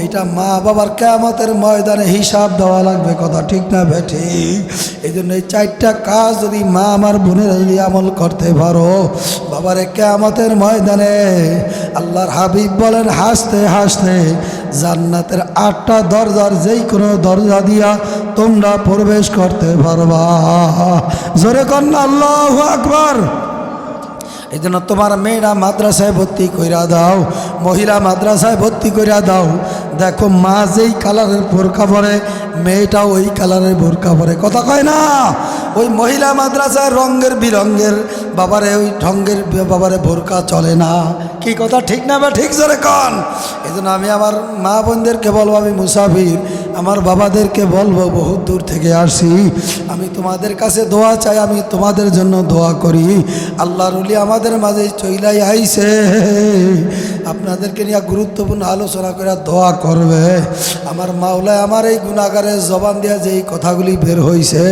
এটা মা বাবার কিয়ামতের ময়দানে হিসাব দেওয়া লাগবে। কথা ঠিক না বে ঠিক। এই জন্য এই 4টা কাজ যদি মা আমার বোনের যদি আমল করতে পারো বাবারে, কিয়ামতের ময়দানে আল্লাহর হাবিব বলেন হাসতে হাসতে জান্নাতের 8টা দরজার যেই কোনো দরজা দিয়া তোমরা প্রবেশ করতে পারবা। জোরে কন্যা আল্লাহু আকবার। এই জন্য তোমার মেয়েরা মাদ্রাসায় ভর্তি কইরা দাও, মহিলা মাদ্রাসায় ভর্তি কইরা দাও। দেখো মা যেই কালারের বোরকা পরে, মেয়েটাও ওই কালারের বোরকা পরে। কথা কয় না? ওই মহিলা মাদ্রাসায় রঙের বিরঙ্গের বাবারে, ওই ঢঙ্গের বাবারে বোরকা চলে না। কি কথা ঠিক না বা ঠিক জোরে কন। এই জন্য আমি আমার মা বোনদেরকে বলবো, আমি মুসাফির, আমার বাবাদেরকে বলবো বহুত দূর থেকে আসি, আমি তোমাদের কাছে দোয়া চাই, আমি তোমাদের জন্য দোয়া করি। আল্লাহর ওলি আমাদের মাঝে চইলাই আইছে, আপনাদেরকে নিয়ে গুরুত্বপূর্ণ আলোচনা করে দোয়া করবে। আমার মাওলায় আমার এই গুনাহগারের জবান দিয়া যেই কথাগুলি বের হইছে,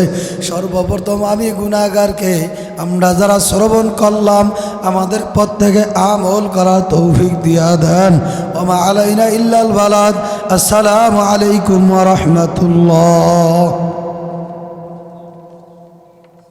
সর্বপ্রথম আমি গুনাহগারকে আমরা যারা শ্রবণ করলাম আমাদের প্রত্যেকে আমল করা তৌফিক দিয়া দেন। ওমা আলাইনা ইল্লাল বালাদ। আসসালামু আলাইকুম ওয়া রাহমাতুল্লাহ।